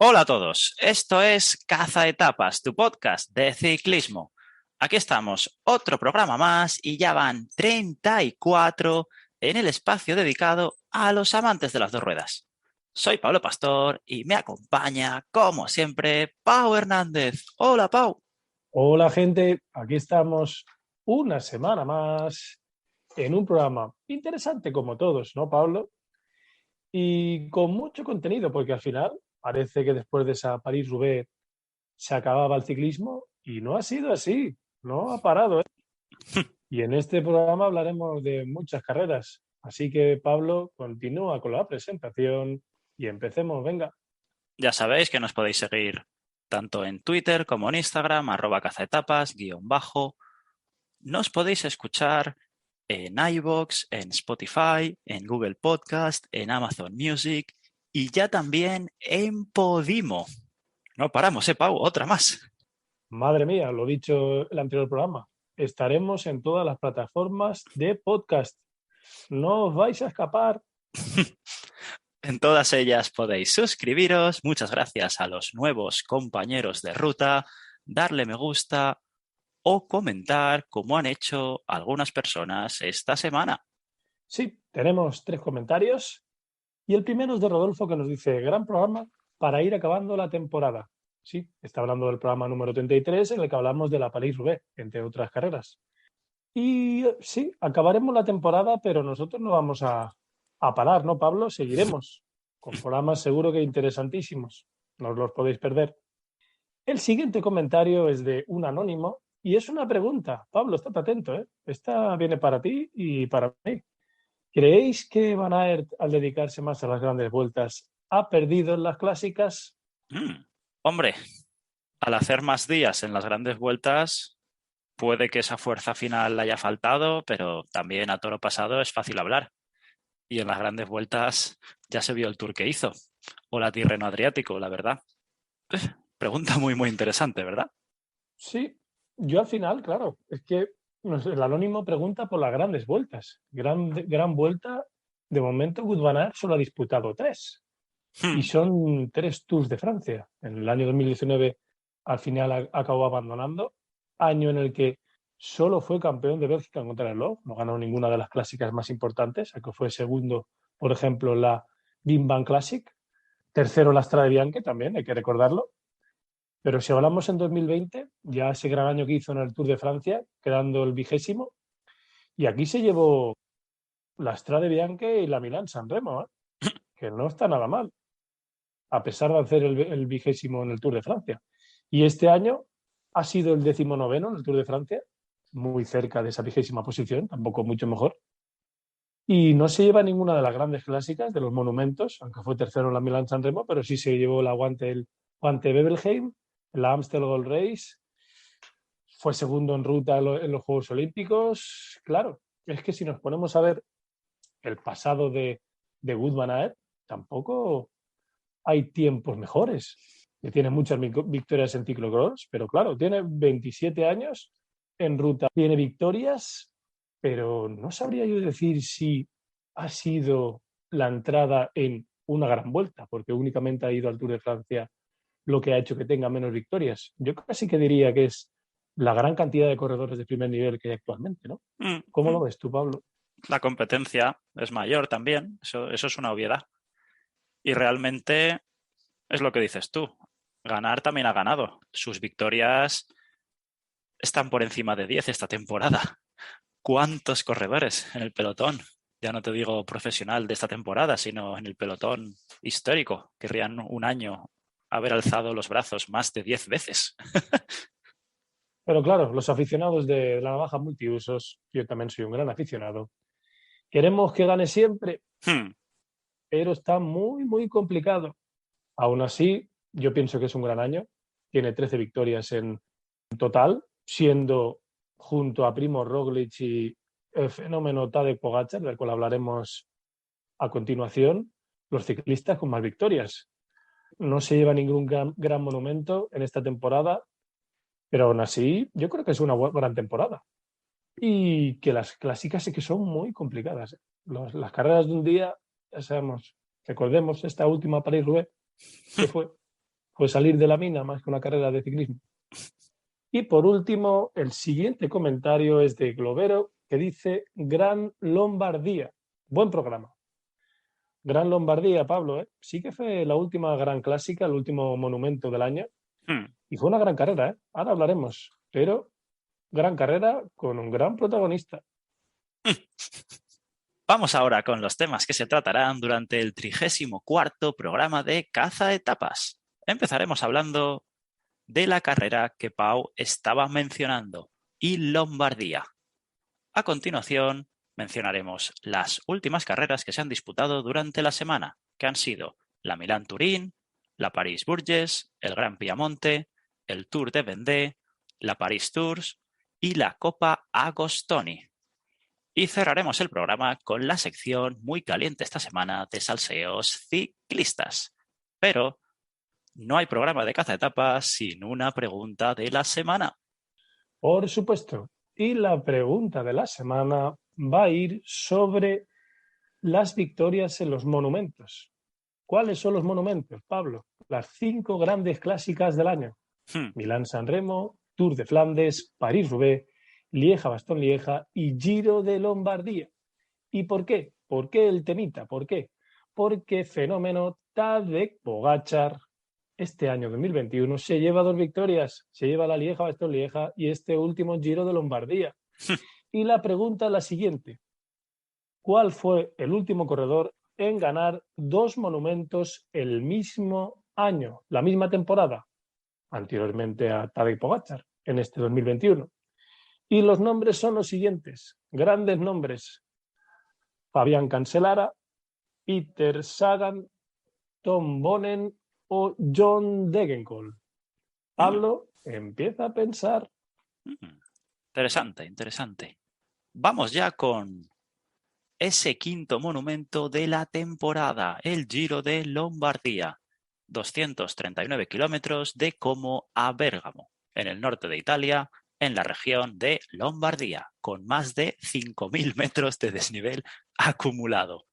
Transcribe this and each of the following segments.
Hola a todos, esto es Caza Etapas, tu podcast de ciclismo. Aquí estamos, otro programa más y ya van 34 en el espacio dedicado a los amantes de las dos ruedas. Soy Pablo Pastor y me acompaña, como siempre, Pau Hernández. Hola, Pau. Hola gente, aquí estamos una semana más en un programa interesante como todos, ¿no, Pablo? Y con mucho contenido, porque al final parece que después de esa París-Roubaix se acababa el ciclismo y no ha sido así, no ha parado, ¿eh? Y en este programa hablaremos de muchas carreras. Así que, Pablo, continúa con la presentación y empecemos, venga. Ya sabéis que nos podéis seguir tanto en Twitter como en Instagram, @cazaetapas, _. Nos podéis escuchar en iVoox, en Spotify, en Google Podcast, en Amazon Music y ya también en Podimo. No paramos, Pau, otra más. Madre mía, lo dicho en el anterior programa, estaremos en todas las plataformas de podcast. No os vais a escapar. En todas ellas podéis suscribiros. Muchas gracias a los nuevos compañeros de ruta, darle me gusta o comentar como han hecho algunas personas esta semana. Sí, tenemos 3 comentarios y el primero es de Rodolfo que nos dice, gran programa para ir acabando la temporada. Sí, está hablando del programa número 33 en el que hablamos de la París-Roubaix, entre otras carreras. Y sí, acabaremos la temporada, pero nosotros no vamos a parar, ¿no, Pablo? Seguiremos con programas seguro que interesantísimos. No os los podéis perder. El siguiente comentario es de un anónimo y es una pregunta. Pablo, estate atento, ¿eh? Esta viene para ti y para mí. ¿Creéis que Van Aert, al dedicarse más a las grandes vueltas, ha perdido en las clásicas? Hombre, al hacer más días en las grandes vueltas, puede que esa fuerza final le haya faltado, pero también a toro pasado es fácil hablar. Y en las grandes vueltas ya se vio el tour que hizo, o la Tirreno Adriático, la verdad. Pregunta muy, muy interesante, ¿verdad? Sí, yo al final, claro, es que no sé, el anónimo pregunta por las grandes vueltas. Gran vuelta, de momento Wout van Aert solo ha disputado 3 y Hmm. son 3 Tours de Francia. En el año 2019 al final acabó abandonando, año en el que solo fue campeón de Bélgica en contrarreloj, no ganó ninguna de las clásicas más importantes, que fue segundo, por ejemplo, la Big Bang Classic, tercero la Strade Bianche también, hay que recordarlo. Pero si hablamos en 2020, ya ese gran año que hizo en el Tour de Francia, quedando el 20º, y aquí se llevó la Strade Bianche y la Milán-San Remo, ¿eh? Que no está nada mal, a pesar de hacer el 20º en el Tour de Francia. Y este año ha sido el 19º en el Tour de Francia, muy cerca de esa 20ª posición, tampoco mucho mejor. Y no se lleva ninguna de las grandes clásicas, de los monumentos, aunque fue tercero en la Milán-San Remo, pero sí se llevó el Guante Bebelheim, la Amstel Gold Race, fue segundo en ruta en los Juegos Olímpicos. Claro, es que si nos ponemos a ver el pasado de Wout van Aert, tampoco hay tiempos mejores. Que tiene muchas victorias en ciclocross, pero claro, tiene 27 años en ruta, tiene victorias, pero no sabría yo decir si ha sido la entrada en una gran vuelta, porque únicamente ha ido al Tour de Francia lo que ha hecho que tenga menos victorias. Yo casi que diría que es la gran cantidad de corredores de primer nivel que hay actualmente, ¿no? Mm, ¿Cómo lo mm. ves tú, Pablo? La competencia es mayor también, eso es una obviedad. Y realmente es lo que dices tú. Ganar también ha ganado. Sus victorias están por encima de 10 esta temporada. ¿Cuántos corredores en el pelotón? Ya no te digo profesional de esta temporada, sino en el pelotón histórico. Querrían un año haber alzado los brazos más de 10 veces. Pero claro, los aficionados de la navaja multiusos, yo también soy un gran aficionado, queremos que gane siempre, Hmm. pero está muy, muy complicado. Aún así, yo pienso que es un gran año. Tiene 13 victorias en total, siendo junto a Primo Roglic y el fenómeno Tadej Pogačar, del cual hablaremos a continuación, los ciclistas con más victorias. No se lleva ningún gran monumento en esta temporada, pero aún así yo creo que es una gran temporada. Y que las clásicas sí que son muy complicadas, ¿eh? Las carreras de un día, ya sabemos, recordemos esta última París-Roubaix, que fue. Fue salir de la mina más que una carrera de ciclismo. Y por último, el siguiente comentario es de Globero, que dice Gran Lombardía. Buen programa. Gran Lombardía, Pablo, ¿eh? Sí que fue la última gran clásica, el último monumento del año. Y fue una gran carrera, ¿eh? Ahora hablaremos. Pero gran carrera con un gran protagonista. Vamos ahora con los temas que se tratarán durante el 34º programa de Caza Etapas. Empezaremos hablando de la carrera que Pau estaba mencionando, y Lombardía. A continuación, mencionaremos las últimas carreras que se han disputado durante la semana, que han sido la Milán-Turín, la París-Bourges, el Gran Piamonte, el Tour de Vendée, la París-Tours y la Copa Agostoni. Y cerraremos el programa con la sección muy caliente esta semana de salseos ciclistas. Pero no hay programa de Caza Etapas sin una pregunta de la semana. Por supuesto. Y la pregunta de la semana va a ir sobre las victorias en los monumentos. ¿Cuáles son los monumentos, Pablo? Las 5 grandes clásicas del año. Milán-San Remo, Tour de Flandes, París-Roubaix, Lieja-Bastogne-Lieja y Giro de Lombardía. ¿Y por qué? ¿Por qué el temita? ¿Por qué? Porque fenómeno Tadej Pogačar este año 2021 se lleva 2 victorias. Se lleva la Lieja-Bastogne-Lieja y este último Giro de Lombardía. Y la pregunta es la siguiente. ¿Cuál fue el último corredor en ganar 2 monumentos el mismo año, la misma temporada? Anteriormente a Tadej Pogačar, en este 2021. Y los nombres son los siguientes, grandes nombres: Fabián Cancellara, Peter Sagan, Tom Bonnen o John Degenkolb. Pablo, empieza a pensar. Interesante, interesante. Vamos ya con ese quinto monumento de la temporada, el Giro de Lombardía. 239 kilómetros de Como a Bérgamo, en el norte de Italia, en la región de Lombardía, con más de 5.000 metros de desnivel acumulado.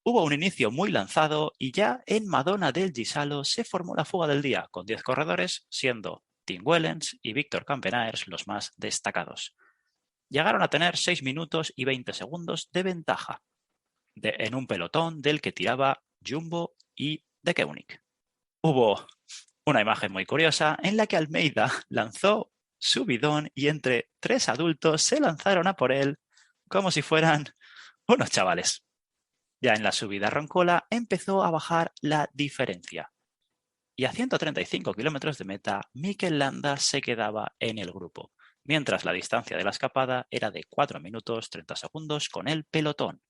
Hubo un inicio muy lanzado y ya en Madonna del Gisalo se formó la fuga del día, con 10 corredores, siendo Tim Wellens y Víctor Campenaers los más destacados. Llegaron a tener 6 minutos y 20 segundos de ventaja en un pelotón del que tiraba Jumbo y De Koenig. Hubo una imagen muy curiosa en la que Almeida lanzó su bidón y entre 3 adultos se lanzaron a por él como si fueran unos chavales. Ya en la subida a Roncola empezó a bajar la diferencia. Y a 135 kilómetros de meta, Mikel Landa se quedaba en el grupo, mientras la distancia de la escapada era de 4 minutos 30 segundos con el pelotón.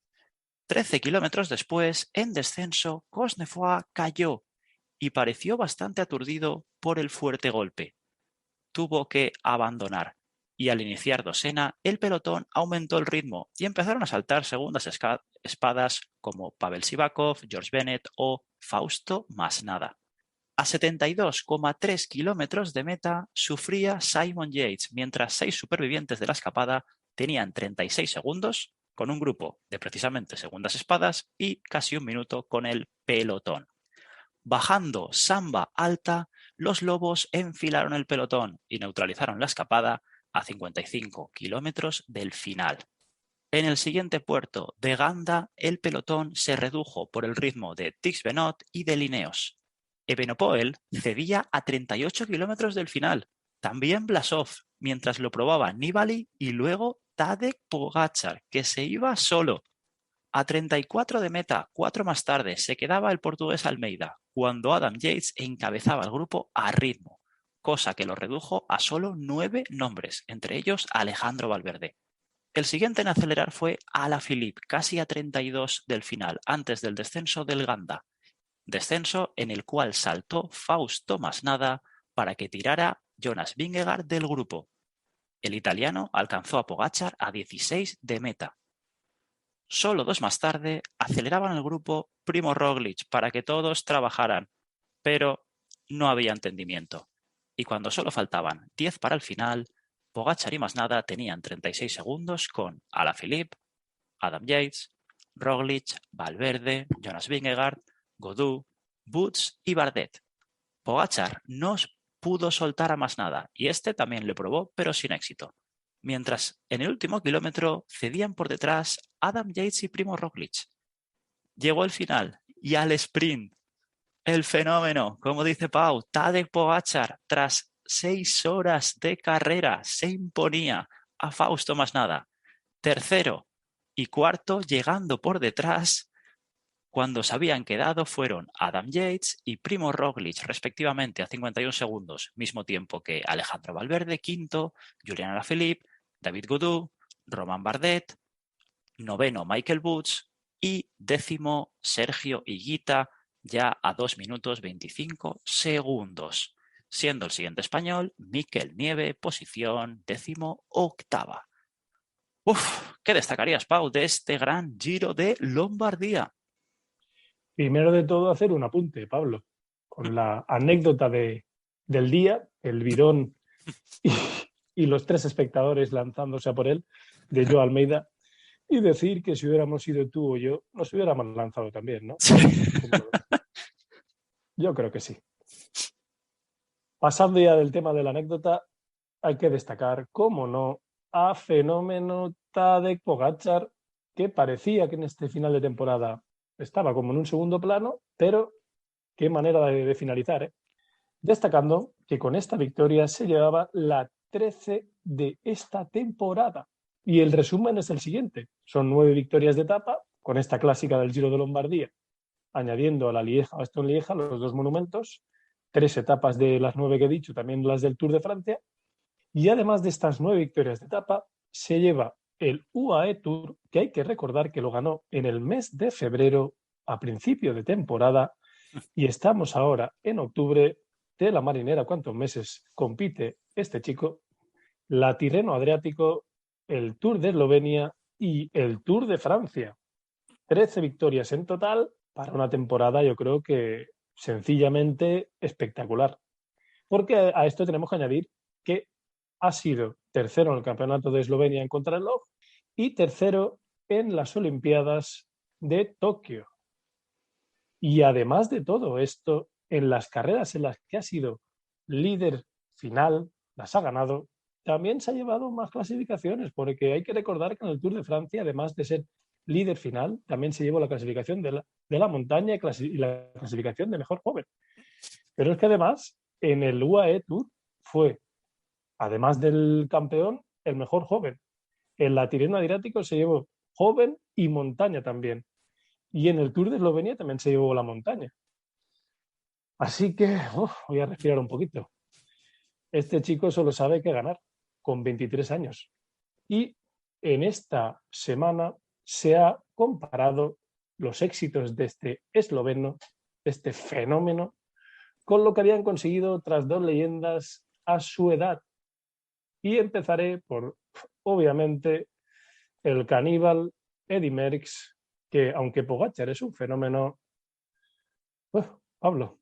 13 kilómetros después, en descenso, Cosnefroid cayó y pareció bastante aturdido por el fuerte golpe. Tuvo que abandonar y al iniciar docena, el pelotón aumentó el ritmo y empezaron a saltar segundas espadas como Pavel Sivakov, George Bennett o Fausto Masnada. A 72,3 kilómetros de meta sufría Simon Yates, mientras 6 supervivientes de la escapada tenían 36 segundos con un grupo de precisamente segundas espadas y casi un minuto con el pelotón. Bajando Samba Alta, los lobos enfilaron el pelotón y neutralizaron la escapada a 55 kilómetros del final. En el siguiente puerto de Ganda, el pelotón se redujo por el ritmo de Tix Benoit y de Lineos. Evenepoel cedía a 38 kilómetros del final. También Blasov, mientras lo probaba Nibali y luego Tadej Pogačar, que se iba solo. A 34 de meta, 4 más tarde, se quedaba el portugués Almeida, cuando Adam Yates encabezaba el grupo a ritmo, cosa que lo redujo a solo 9 nombres, entre ellos Alejandro Valverde. El siguiente en acelerar fue Alaphilippe, casi a 32 del final, antes del descenso del Ganda. Descenso en el cual saltó Fausto Masnada para que tirara Jonas Vingegaard del grupo. El italiano alcanzó a Pogačar a 16 de meta. Solo 2 más tarde aceleraban el grupo Primo Roglic para que todos trabajaran, pero no había entendimiento. Y cuando solo faltaban 10 para el final, Pogačar y Masnada tenían 36 segundos con Alaphilippe, Adam Yates, Roglic, Valverde, Jonas Vingegaard, Godou, Woods y Bardet. Pogačar no pudo soltar a más nada y este también le probó, pero sin éxito. Mientras en el último kilómetro cedían por detrás Adam Yates y Primo Roglic. Llegó el final y al sprint, el fenómeno, como dice Pau, Tadej Pogačar, tras 6 horas de carrera, se imponía a Fausto Masnada. Tercero y cuarto, llegando por detrás, cuando se habían quedado, fueron Adam Yates y Primo Roglic, respectivamente, a 51 segundos, mismo tiempo que Alejandro Valverde, quinto, Julian Alaphilippe, David Gaudu, Romain Bardet, noveno Michael Woods y décimo Sergio Higuita, ya a 2 minutos 25 segundos, siendo el siguiente español Mikel Nieve, posición 18ª. ¿Qué destacarías, Pau, de este gran Giro de Lombardía? Primero de todo, hacer un apunte, Pablo, con la anécdota del día, el bidón y los 3 espectadores lanzándose a por él, de Joe Almeida, y decir que si hubiéramos sido tú o yo, nos hubiéramos lanzado también, ¿no? Sí. Yo creo que sí. Pasando ya del tema de la anécdota, hay que destacar, cómo no, a fenómeno Tadej Pogačar, que parecía que en este final de temporada estaba como en un segundo plano, pero qué manera de finalizar, ¿eh? Destacando que con esta victoria se llevaba la 13 de esta temporada. Y el resumen es el siguiente. Son 9 victorias de etapa, con esta clásica del Giro de Lombardía, añadiendo a la Lieja-Bastogne-Lieja los 2 monumentos, 3 etapas de las 9 que he dicho, también las del Tour de Francia. Y además de estas 9 victorias de etapa, se lleva el UAE Tour, que hay que recordar que lo ganó en el mes de febrero, a principio de temporada, y estamos ahora en octubre. De la marinera, ¿cuántos meses compite este chico? La Tirreno Adriático, el Tour de Eslovenia y el Tour de Francia. 13 victorias en total para una temporada, yo creo que sencillamente espectacular. Porque a esto tenemos que añadir que ha sido tercero en el Campeonato de Eslovenia en contrarreloj y tercero en las Olimpiadas de Tokio. Y además de todo esto, en las carreras en las que ha sido líder final, las ha ganado, también se ha llevado más clasificaciones, porque hay que recordar que en el Tour de Francia, además de ser líder final, también se llevó la clasificación de la montaña y la clasificación de mejor joven. Pero es que además, en el UAE Tour fue, además del campeón, el mejor joven. En la Tirreno Adriático se llevó joven y montaña también. Y en el Tour de Eslovenia también se llevó la montaña. Así que voy a respirar un poquito. Este chico solo sabe que ganar, con 23 años. Y en esta semana se ha comparado los éxitos de este esloveno, de este fenómeno, con lo que habían conseguido otras 2 leyendas a su edad. Y empezaré por, obviamente, el caníbal Eddy Merckx, que aunque Pogačar es un fenómeno, Pablo,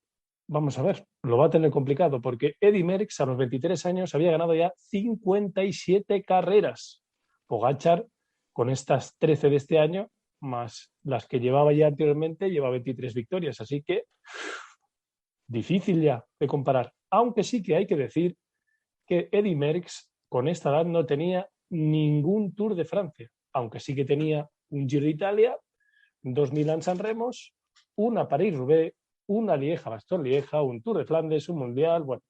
vamos a ver, lo va a tener complicado porque Eddy Merckx a los 23 años había ganado ya 57 carreras. Pogačar, con estas 13 de este año, más las que llevaba ya anteriormente, lleva 23 victorias. Así que difícil ya de comparar. Aunque sí que hay que decir que Eddy Merckx con esta edad no tenía ningún Tour de Francia, aunque sí que tenía un Giro de Italia, 2 Milán-San Remos, una París-Roubaix, una Lieja-Bastogne-Lieja, un Tour de Flandes, un Mundial, bueno,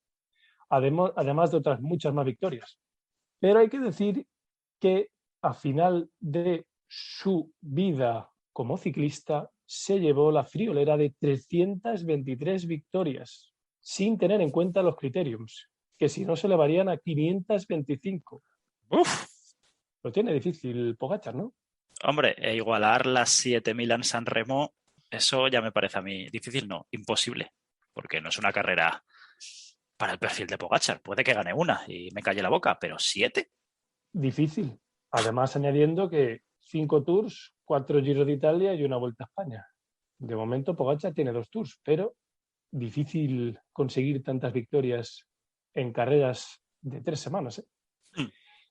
además de otras muchas más victorias. Pero hay que decir que a final de su vida como ciclista se llevó la friolera de 323 victorias, sin tener en cuenta los criteriums, que si no se elevarían a 525. Uf. Lo tiene difícil Pogačar, ¿no? Hombre, igualar las 7.000 en San Remo, eso ya me parece a mí difícil, no, imposible, porque no es una carrera para el perfil de Pogačar. Puede que gane una y me calle la boca, pero 7. Difícil. Además, añadiendo que 5 Tours, 4 Giro de Italia y una Vuelta a España. De momento, Pogačar tiene 2 Tours, pero difícil conseguir tantas victorias en carreras de 3 semanas, ¿eh?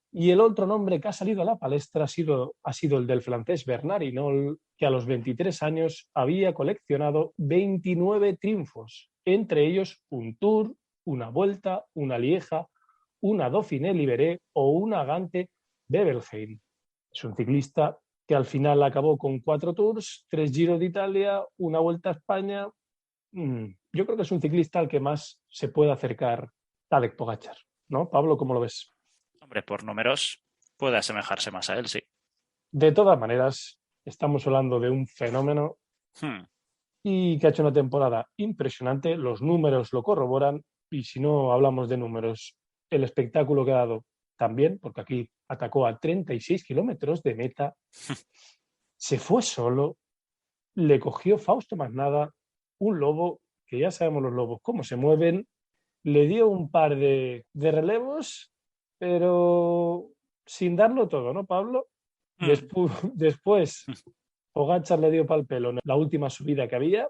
Y el otro nombre que ha salido a la palestra ha sido el del francés Bernard Hinault, que a los 23 años había coleccionado 29 triunfos entre ellos un Tour, una Vuelta, una Lieja, una Dauphiné-Libéré o una Gante-Wevelgem. Es un ciclista que al final acabó con 4 Tours, 3 Giros de Italia, una Vuelta a España. Yo creo que es un ciclista al que más se puede acercar Tadej Pogačar, ¿no? Pablo, ¿cómo lo ves? Hombre, por números puede asemejarse más a él, sí. De todas maneras, estamos hablando de un fenómeno Hmm. y que ha hecho una temporada impresionante. Los números lo corroboran y si no hablamos de números, el espectáculo que ha dado también, porque aquí atacó a 36 kilómetros de meta, se fue solo, le cogió Fausto Masnada, un lobo, que ya sabemos los lobos cómo se mueven, le dio un par de relevos, pero sin darlo todo, ¿no, Pablo? Hmm. Después, Pogačar le dio pal pelo en la última subida que había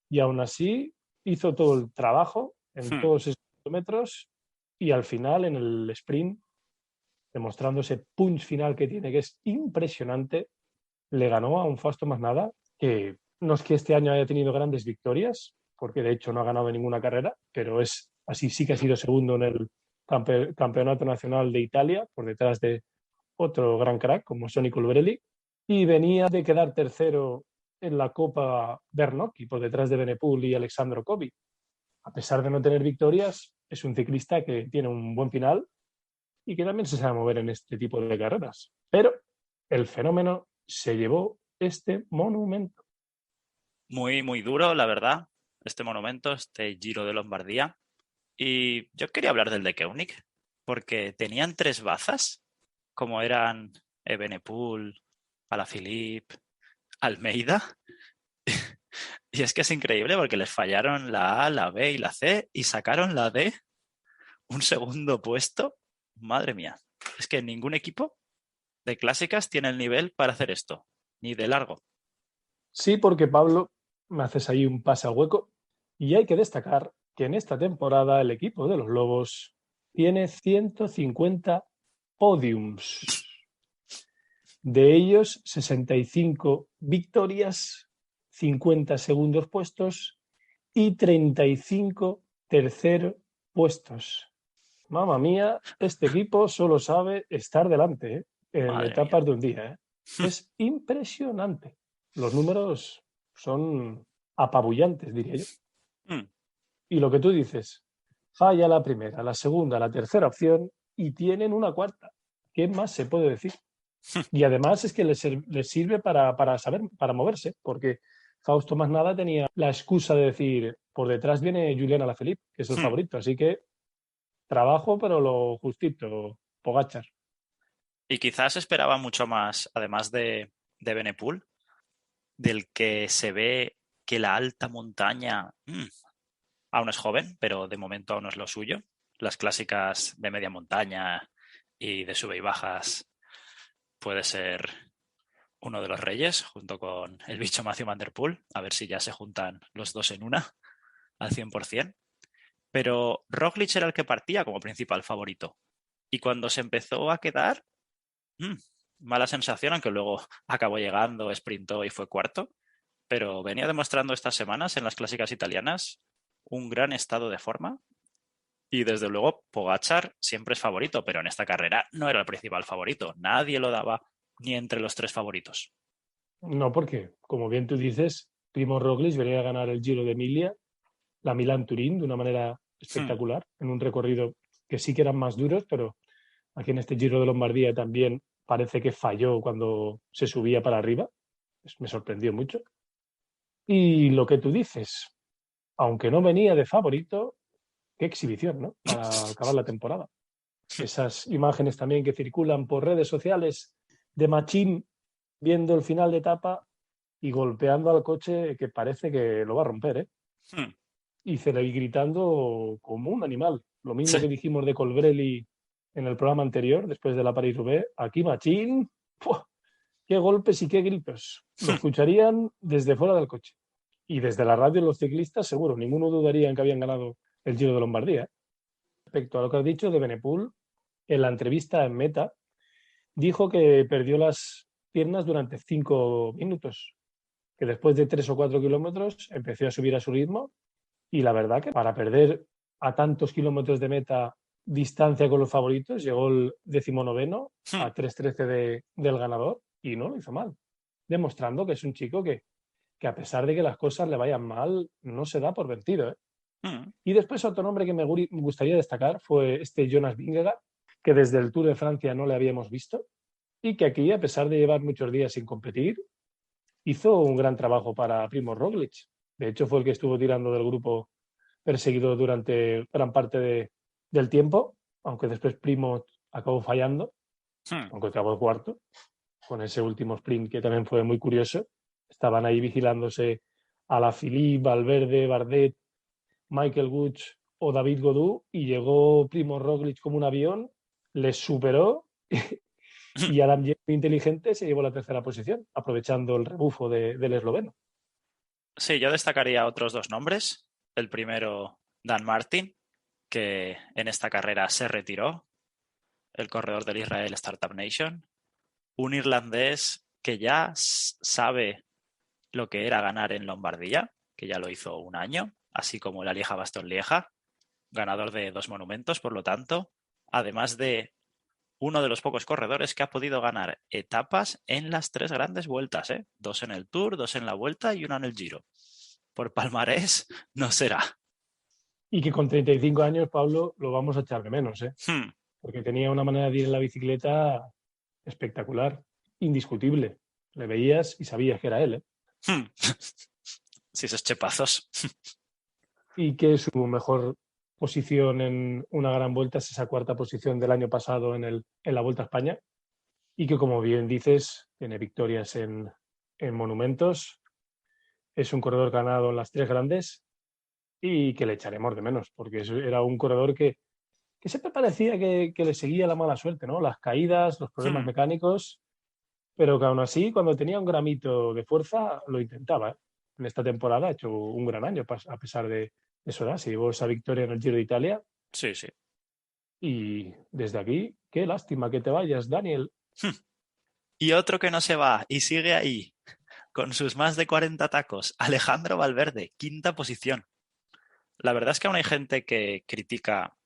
y aún así hizo todo el trabajo en Hmm. todos esos metros y al final en el sprint, demostrando ese punch final que tiene, que es impresionante, le ganó a un Fausto Masnada que no es que este año haya tenido grandes victorias, porque de hecho no ha ganado ninguna carrera, pero es así sí que ha sido segundo en el Campeonato Nacional de Italia, por detrás de otro gran crack como Sonny Colbrelli, y venía de quedar tercero en la Copa Bernocchi, por detrás de Benepul y Alexandro Covi. A pesar de no tener victorias, es un ciclista que tiene un buen final y que también se sabe mover en este tipo de carreras. Pero el fenómeno se llevó este monumento. Muy, muy duro, la verdad, este monumento, este Giro de Lombardía. Y yo quería hablar del de Koenig, porque tenían 3 bazas, como eran Evenepoel, Alaphilippe, Almeida. Y es que es increíble porque les fallaron la A, la B y la C y sacaron la D, un segundo puesto. Madre mía, es que ningún equipo de clásicas tiene el nivel para hacer esto, ni de largo. Sí, porque Pablo, me haces ahí un pase al hueco y hay que destacar que en esta temporada el equipo de los Lobos tiene 150 podiums. De ellos, 65 victorias, 50 segundos puestos y 35 terceros puestos. Mamma mía, este equipo solo sabe estar delante, en Madre mía. etapas de un día. Es impresionante. Los números son apabullantes, diría yo. Mm. Y lo que tú dices, falla la primera, la segunda, la tercera opción y tienen una cuarta. ¿Qué más se puede decir? Y además es que les sirve para saber, para moverse, porque Fausto Masnada tenía la excusa de decir, por detrás viene Julián Alaphilippe, que es el Mm. favorito, así que trabajo, pero lo justito, Pogachar. Y quizás esperaba mucho más, además de Benepul, del que se ve que la alta montaña aún es joven, pero de momento aún no es lo suyo. Las clásicas de media montaña y de sube y bajas puede ser uno de los reyes, junto con el bicho Matthew Van Der Poel, a ver si ya se juntan los dos en una al 100%. Pero Roglic era el que partía como principal favorito. Y cuando se empezó a quedar, mmm, mala sensación, aunque luego acabó llegando, sprintó y fue cuarto. Pero venía demostrando estas semanas en las clásicas italianas un gran estado de forma. Y desde luego, Pogačar siempre es favorito, pero en esta carrera no era el principal favorito. Nadie lo daba ni entre los 3 favoritos. No, porque, como bien tú dices, Primo Roglic venía a ganar el Giro de Emilia, la Milán-Turín, de una manera Hmm. espectacular, en un recorrido que sí que eran más duros, pero aquí en este Giro de Lombardía también parece que falló cuando se subía para arriba. Me sorprendió mucho. Y lo que tú dices, aunque no venía de favorito, qué exhibición, ¿no? Para acabar la temporada. Esas imágenes también que circulan por redes sociales de Machín viendo el final de etapa y golpeando al coche que parece que lo va a romper, ¿eh? Hmm. Y gritando como un animal. Lo mismo Sí. que dijimos de Colbrelli en el programa anterior, después de la París-Roubaix. Aquí Machín, ¡pua! Qué golpes y qué gritos. Lo escucharían desde fuera del coche. Y desde la radio los ciclistas, seguro, ninguno dudaría en que habían ganado el Giro de Lombardía. Respecto a lo que has dicho de Benepul, en la entrevista en Meta, dijo que perdió las piernas durante 5 minutos, que después de 3 o 4 kilómetros empezó a subir a su ritmo Y la verdad que para perder a tantos kilómetros de meta distancia con los favoritos, llegó el 19º a 3:13 del ganador y no lo hizo mal, demostrando que es un chico que a pesar de que las cosas le vayan mal, no se da por vencido, ¿eh? Y después otro nombre que me gustaría destacar fue este Jonas Vingegaard, que desde el Tour de Francia no le habíamos visto y que aquí, a pesar de llevar muchos días sin competir, hizo un gran trabajo para Primoz Roglic. De hecho, fue el que estuvo tirando del grupo perseguido durante gran parte del tiempo, aunque después Primoz acabó fallando, aunque acabó cuarto, con ese último sprint que también fue muy curioso. Estaban ahí vigilándose Alaphilippe, Valverde, Bardet, Michael Woods o David Gaudu y llegó Primoz Roglic como un avión, les superó y Adam Yates, muy inteligente, se llevó la tercera posición, aprovechando el rebufo del esloveno. Sí, yo destacaría otros dos nombres. El primero, Dan Martin, que en esta carrera se retiró, el corredor del Israel Startup Nation. Un irlandés que ya sabe lo que era ganar en Lombardía, que ya lo hizo un año, así como la Lieja-Bastogne-Lieja, ganador de 2 monumentos, por lo tanto, además de uno de los pocos corredores que ha podido ganar etapas en las 3 grandes vueltas, ¿eh? 2 en el Tour, 2 en la Vuelta y 1 en el Giro. Por palmarés no será. Y que con 35 años, Pablo, lo vamos a echar de menos, ¿eh? Porque tenía una manera de ir en la bicicleta espectacular, indiscutible. Le veías y sabías que era él, ¿eh? Sí, esos chepazos. Y que su mejor posición en una gran vuelta es esa cuarta posición del año pasado en la Vuelta a España. Y que, como bien dices, tiene victorias en monumentos. Es un corredor ganado en las 3 grandes y que le echaremos de menos, porque era un corredor que siempre parecía que le seguía la mala suerte, ¿no? Las caídas, los problemas mecánicos, pero que aún así, cuando tenía un gramito de fuerza, lo intentaba, ¿eh? En esta temporada ha hecho un gran año, a pesar de eso, ¿no? Se llevó esa victoria en el Giro de Italia. Sí, sí. Y desde aquí, qué lástima que te vayas, Daniel. Y otro que no se va y sigue ahí, con sus más de 40 tacos, Alejandro Valverde, 5ª posición. La verdad es que aún hay gente que critica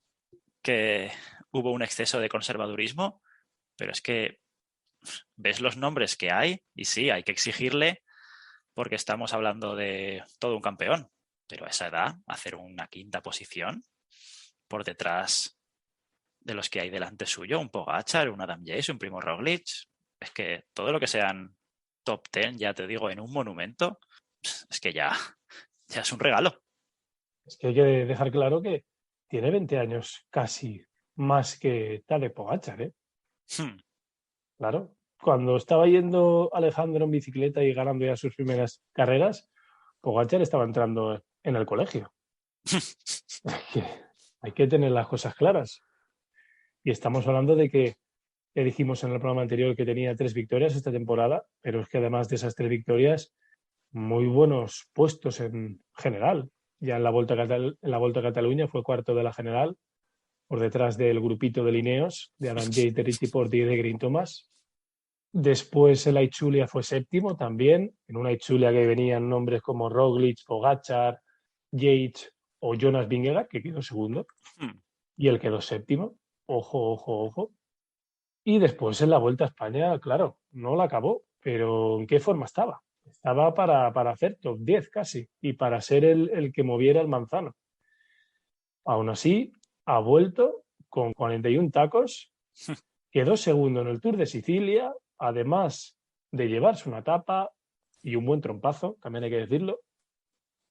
que hubo un exceso de conservadurismo, pero es que ves los nombres que hay y sí, hay que exigirle porque estamos hablando de todo un campeón, pero a esa edad hacer una 5ª posición por detrás de los que hay delante suyo, un Pogačar, un Adam Yates, un Primoz Roglic, es que todo lo que sean top 10, ya te digo, en un monumento, es que ya es un regalo. Es que hay que dejar claro que tiene 20 años casi más que Tadej Pogačar, ¿eh? Claro. Cuando estaba yendo Alejandro en bicicleta y ganando ya sus primeras carreras, Pogačar estaba entrando en el colegio. Hay que tener las cosas claras. Y estamos hablando de que le dijimos en el programa anterior que tenía 3 victorias esta temporada, pero es que además de esas 3 victorias, muy buenos puestos en general. Ya en la Volta a Cataluña fue cuarto de la general, por detrás del grupito de Lineos, de Adam Yates, de Richie Porte y de Green Thomas. Después el Aichulia fue séptimo también, en una Aichulia que venían nombres como Roglic, Pogačar, Yates o Jonas Vingegaard, que quedó segundo, y él quedó séptimo. Ojo, ojo, ojo. Y después en la Vuelta a España, claro, no la acabó, pero ¿en qué forma estaba? Estaba para hacer top 10 casi y para ser el que moviera el manzano. Aún así, ha vuelto con 41 tacos, quedó segundo en el Tour de Sicilia, además de llevarse una etapa y un buen trompazo, también hay que decirlo.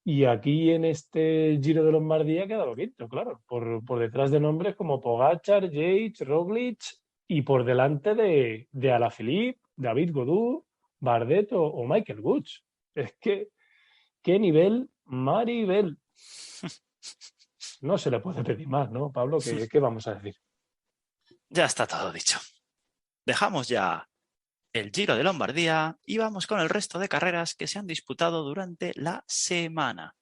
Y aquí en este Giro de Lombardía ha quedado quinto, claro, por detrás de nombres como Pogačar, Yates, Roglic y por delante de Alaphilippe, David Gaudu, Bardet o Michael Woods. Es que, qué nivel, Maribel. No se le puede pedir más, ¿no, Pablo? ¿Qué vamos a decir? Ya está todo dicho. Dejamos ya el Giro de Lombardía y vamos con el resto de carreras que se han disputado durante la semana.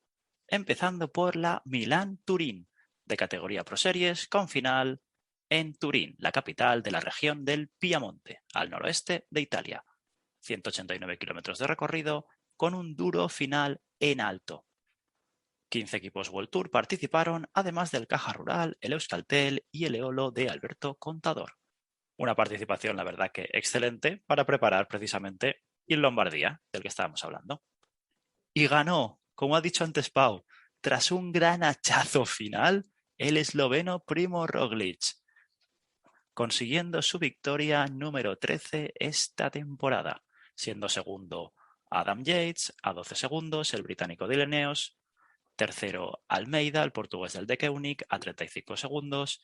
Empezando por la Milán-Turín, de categoría Pro Series, con final en Turín, la capital de la región del Piamonte, al noroeste de Italia. 189 kilómetros de recorrido, con un duro final en alto, 15 equipos World Tour participaron, además del Caja Rural, el Euskaltel y el Eolo de Alberto Contador. Una participación, la verdad, que excelente para preparar precisamente el Lombardía, del que estábamos hablando. Y ganó, como ha dicho antes Pau, tras un gran hachazo final, el esloveno Primo Roglic, consiguiendo su victoria número 13 esta temporada, siendo segundo Adam Yates a 12 segundos, el británico de Ineos, tercero Almeida, el portugués del De Koenig, a 35 segundos,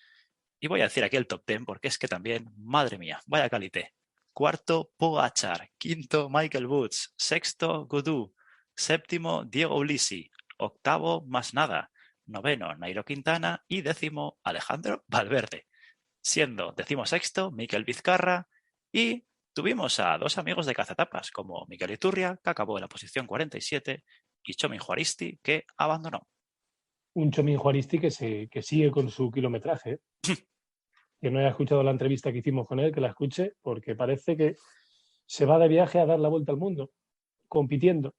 y voy a decir aquí el top 10 porque es que también, madre mía, vaya calité. Cuarto, Pogačar. Quinto, Michael Woods. Sexto, Gudú. Séptimo, Diego Ulissi. Octavo, Masnada. Noveno, Nairo Quintana. Y décimo, Alejandro Valverde. Siendo decimosexto, Mikel Vizcarra. Y tuvimos a dos amigos de cazatapas, como Mikel Iturria, que acabó en la posición 47, y Chomin Juaristi, que abandonó. Un Chomin Juaristi que sigue con su kilometraje. Que no haya escuchado la entrevista que hicimos con él, que la escuche, porque parece que se va de viaje a dar la vuelta al mundo, compitiendo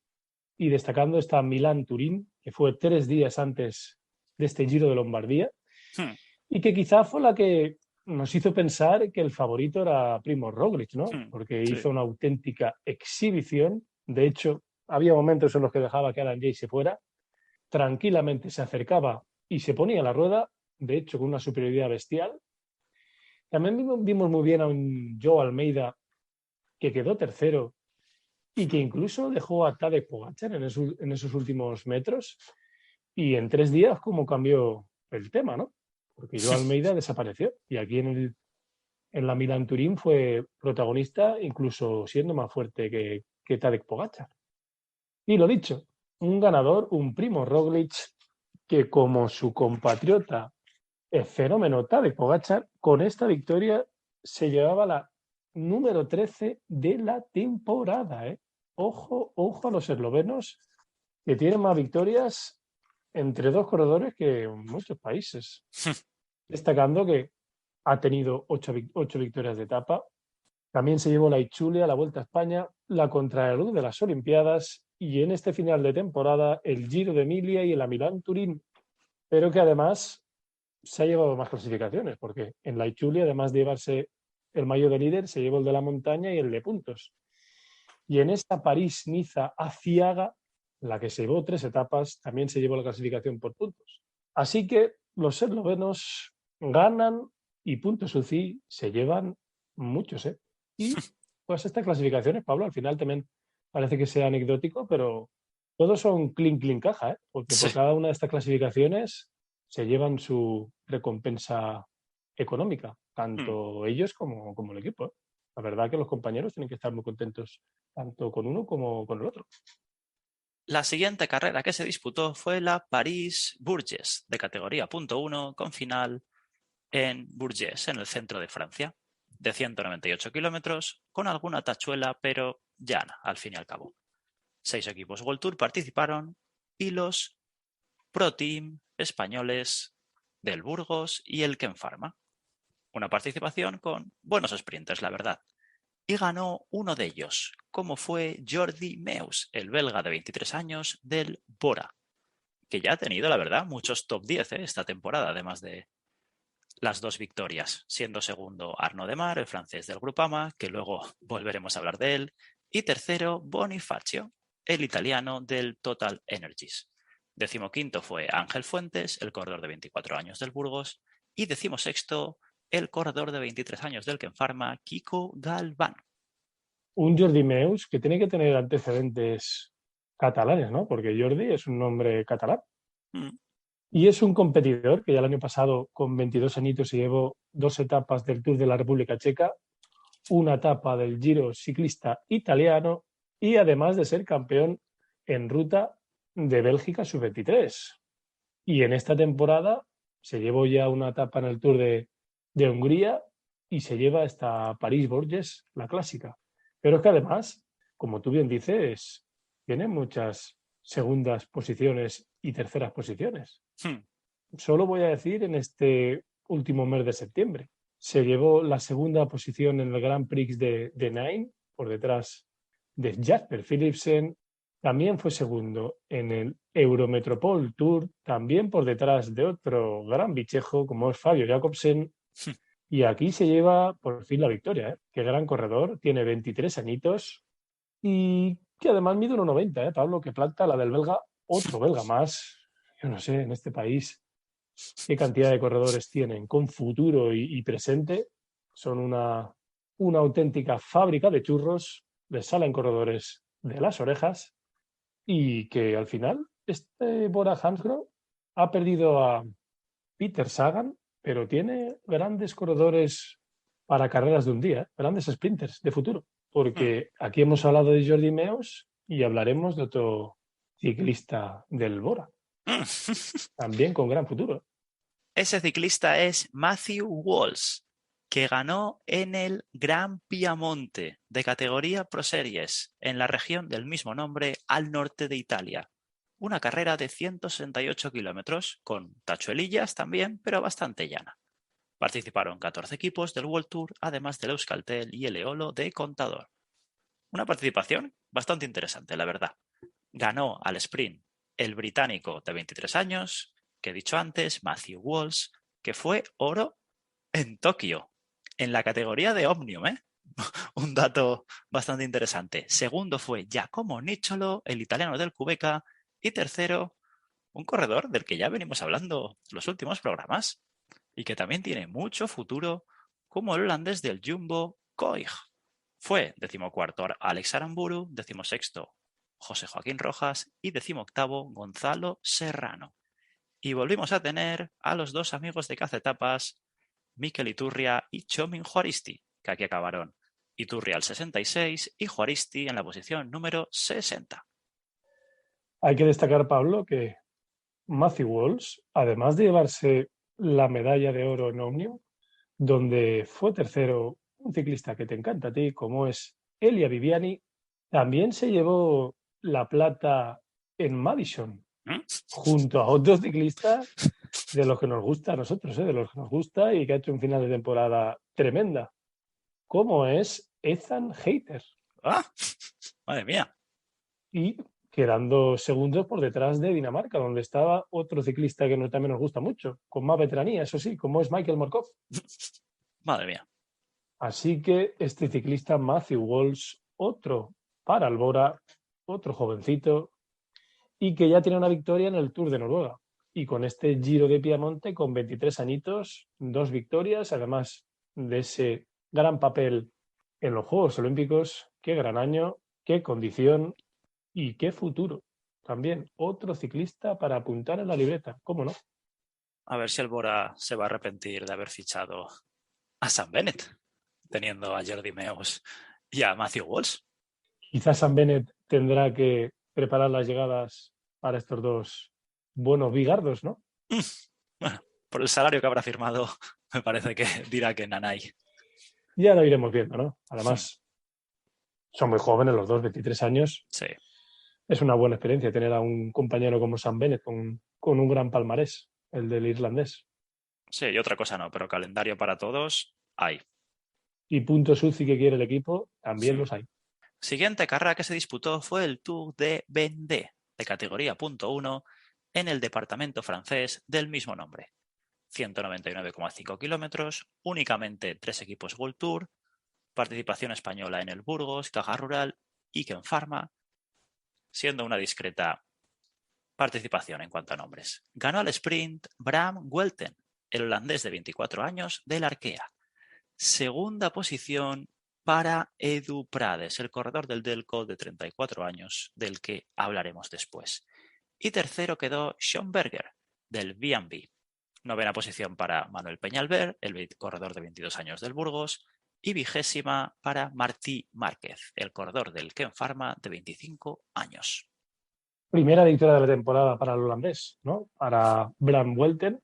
y destacando esta Milán-Turín, que fue 3 días antes de este Giro de Lombardía, y que quizá fue la que nos hizo pensar que el favorito era Primož Roglič, ¿no? Porque Sí. hizo una auténtica exhibición. De hecho, había momentos en los que dejaba que Adam Yates se fuera, tranquilamente se acercaba y se ponía la rueda, de hecho con una superioridad bestial. También vimos muy bien a un Joe Almeida que quedó tercero y que incluso dejó a Tadej Pogačar en esos últimos metros. Y en 3 días, ¿cómo cambió el tema, no? Porque Joe Almeida desapareció y aquí en la Milán-Turín fue protagonista, incluso siendo más fuerte que Tadej Pogačar. Y lo dicho, un ganador, un Primož Roglič, que como su compatriota el fenómeno Tadej Pogačar, con esta victoria se llevaba la número 13 de la temporada. Ojo, ojo a los eslovenos, que tienen más victorias entre 2 corredores que en muchos países. Destacando que ha tenido 8 victorias de etapa. También se llevó la Itzulia, la Vuelta a España, la Contrarreloj de las Olimpiadas y en este final de temporada el Giro de Emilia y la Milán-Turín. Pero que además se ha llevado más clasificaciones, porque en la Itzulia, además de llevarse el maillot de líder, se llevó el de la montaña y el de puntos. Y en esta París-Niza-Aciaga, la que se llevó 3 etapas, también se llevó la clasificación por puntos. Así que los eslovenos ganan y puntos UCI se llevan muchos. Y pues estas clasificaciones, Pablo, al final también parece que sea anecdótico, pero todos son clean caja, porque por cada una de estas clasificaciones se llevan su recompensa económica, tanto ellos como el equipo. La verdad que los compañeros tienen que estar muy contentos, tanto con uno como con el otro. La siguiente carrera que se disputó fue la París-Bourges, de categoría .1, con final en Bourges, en el centro de Francia, de 198 kilómetros, con alguna tachuela, pero llana, al fin y al cabo. 6 equipos World Tour participaron y los Pro Team españoles del Burgos y el Ken Pharma. Una participación con buenos sprinters, la verdad. Y ganó uno de ellos, como fue Jordi Meus, el belga de 23 años del Bora, que ya ha tenido, la verdad, muchos top 10 esta temporada, además de las 2 victorias, siendo segundo Arnaud Demar, el francés del Groupama, que luego volveremos a hablar de él, y tercero Bonifacio, el italiano del Total Energies. 15º fue Ángel Fuentes, el corredor de 24 años del Burgos, y 16º el corredor de 23 años del Ken Pharma, Kiko Galván. Un Jordi Meus que tiene que tener antecedentes catalanes, ¿no? Porque Jordi es un nombre catalán. Y es un competidor que ya el año pasado, con 22 añitos, se llevó 2 etapas del Tour de la República Checa, una etapa del Giro ciclista italiano y además de ser campeón en ruta de Bélgica sub-23. Y en esta temporada se llevó ya una etapa en el Tour de Hungría y se lleva esta París-Bourges, la clásica. Pero es que además, como tú bien dices, tiene muchas segundas posiciones y terceras posiciones. Solo voy a decir en este último mes de septiembre. Se llevó la segunda posición en el Grand Prix de Nain, por detrás de Jasper Philipsen, También fue segundo en el Eurometropol Tour, también por detrás de otro gran bichejo como es Fabio Jacobsen. Y aquí se lleva por fin la victoria, ¿eh? Qué gran corredor, tiene 23 añitos y que además mide 1,90, ¿eh, Pablo? Que planta la del belga, otro belga más. Yo no sé, en este país qué cantidad de corredores tienen con futuro y presente. Son una auténtica fábrica de churros, les salen corredores de las orejas y que al final este Bora Hansgrohe ha perdido a Peter Sagan, pero tiene grandes corredores para carreras de un día, grandes sprinters de futuro, porque aquí hemos hablado de Jordi Meus y hablaremos de otro ciclista del Bora, también con gran futuro. Ese ciclista es Matthew Walsh, que ganó en el Gran Piamonte de categoría Pro Series en la región del mismo nombre al norte de Italia. Una carrera de 168 kilómetros, con tachuelillas también, pero bastante llana. Participaron 14 equipos del World Tour, además del Euskaltel y el Eolo de Contador. Una participación bastante interesante, la verdad. Ganó al sprint el británico de 23 años, que he dicho antes, Matthew Walsh, que fue oro en Tokio, en la categoría de Omnium, ¿eh? Un dato bastante interesante. Segundo fue Giacomo Nicciolo, el italiano del Quebec, y tercero, un corredor del que ya venimos hablando en los últimos programas y que también tiene mucho futuro, como el holandés del Jumbo, Koig. Fue 14º Alex Aramburu, 16º José Joaquín Rojas y 18º Gonzalo Serrano. Y volvimos a tener a los dos amigos de Cazetapas, Mikel Iturria y Txomin Juaristi, que aquí acabaron. Iturria al 66 y Juaristi en la posición número 60. Hay que destacar, Pablo, que Matthew Walsh, además de llevarse la medalla de oro en Omnium, donde fue tercero un ciclista que te encanta a ti, como es Elia Viviani, también se llevó la plata en Madison, junto a otros ciclistas de los que nos gusta a nosotros, de los que nos gusta y que ha hecho un final de temporada tremenda, como es Ethan Hayter. ¡Ah! ¡Madre mía! Y quedando segundos por detrás de Dinamarca, donde estaba otro ciclista que también nos gusta mucho, con más veteranía, eso sí, como es Michael Morkov. Madre mía. Así que este ciclista Matthew Walsh, otro para el Bora, otro jovencito, y que ya tiene una victoria en el Tour de Noruega. Y con este Giro de Piamonte, con 23 añitos, 2 victorias, además de ese gran papel en los Juegos Olímpicos, qué gran año, qué condición y qué futuro. También otro ciclista para apuntar en la libreta, ¿cómo no? A ver si el Bora se va a arrepentir de haber fichado a Sam Bennett, teniendo a Jordi Meus y a Matthew Walsh. Quizás Sam Bennett tendrá que preparar las llegadas para estos dos buenos bigardos, ¿no? Bueno, por el salario que habrá firmado, me parece que dirá que Nanay. Ya lo iremos viendo, ¿no? Además, son muy jóvenes los dos, 23 años. Sí. Es una buena experiencia tener a un compañero como Sam Bennett con un gran palmarés, el del irlandés. Sí, y otra cosa no, pero calendario para todos hay. Y puntos UCI que quiere el equipo, también los hay. Siguiente carrera que se disputó fue el Tour de Vendée, de categoría .1, en el departamento francés del mismo nombre. 199,5 kilómetros, únicamente 3 equipos World Tour, participación española en el Burgos, Caja Rural y Ken Pharma, siendo una discreta participación en cuanto a nombres. Ganó al sprint Bram Welten, el holandés de 24 años del Arkea. Segunda posición para Edu Prades, el corredor del Delco de 34 años, del que hablaremos después. Y tercero quedó Sean Berger, del B&B. Novena posición para Manuel Peñalver, el corredor de 22 años del Burgos. Y 20ª para Martí Márquez, el corredor del Ken Pharma de 25 años. Primera victoria de la temporada para el holandés, ¿no? Para Bram Welten,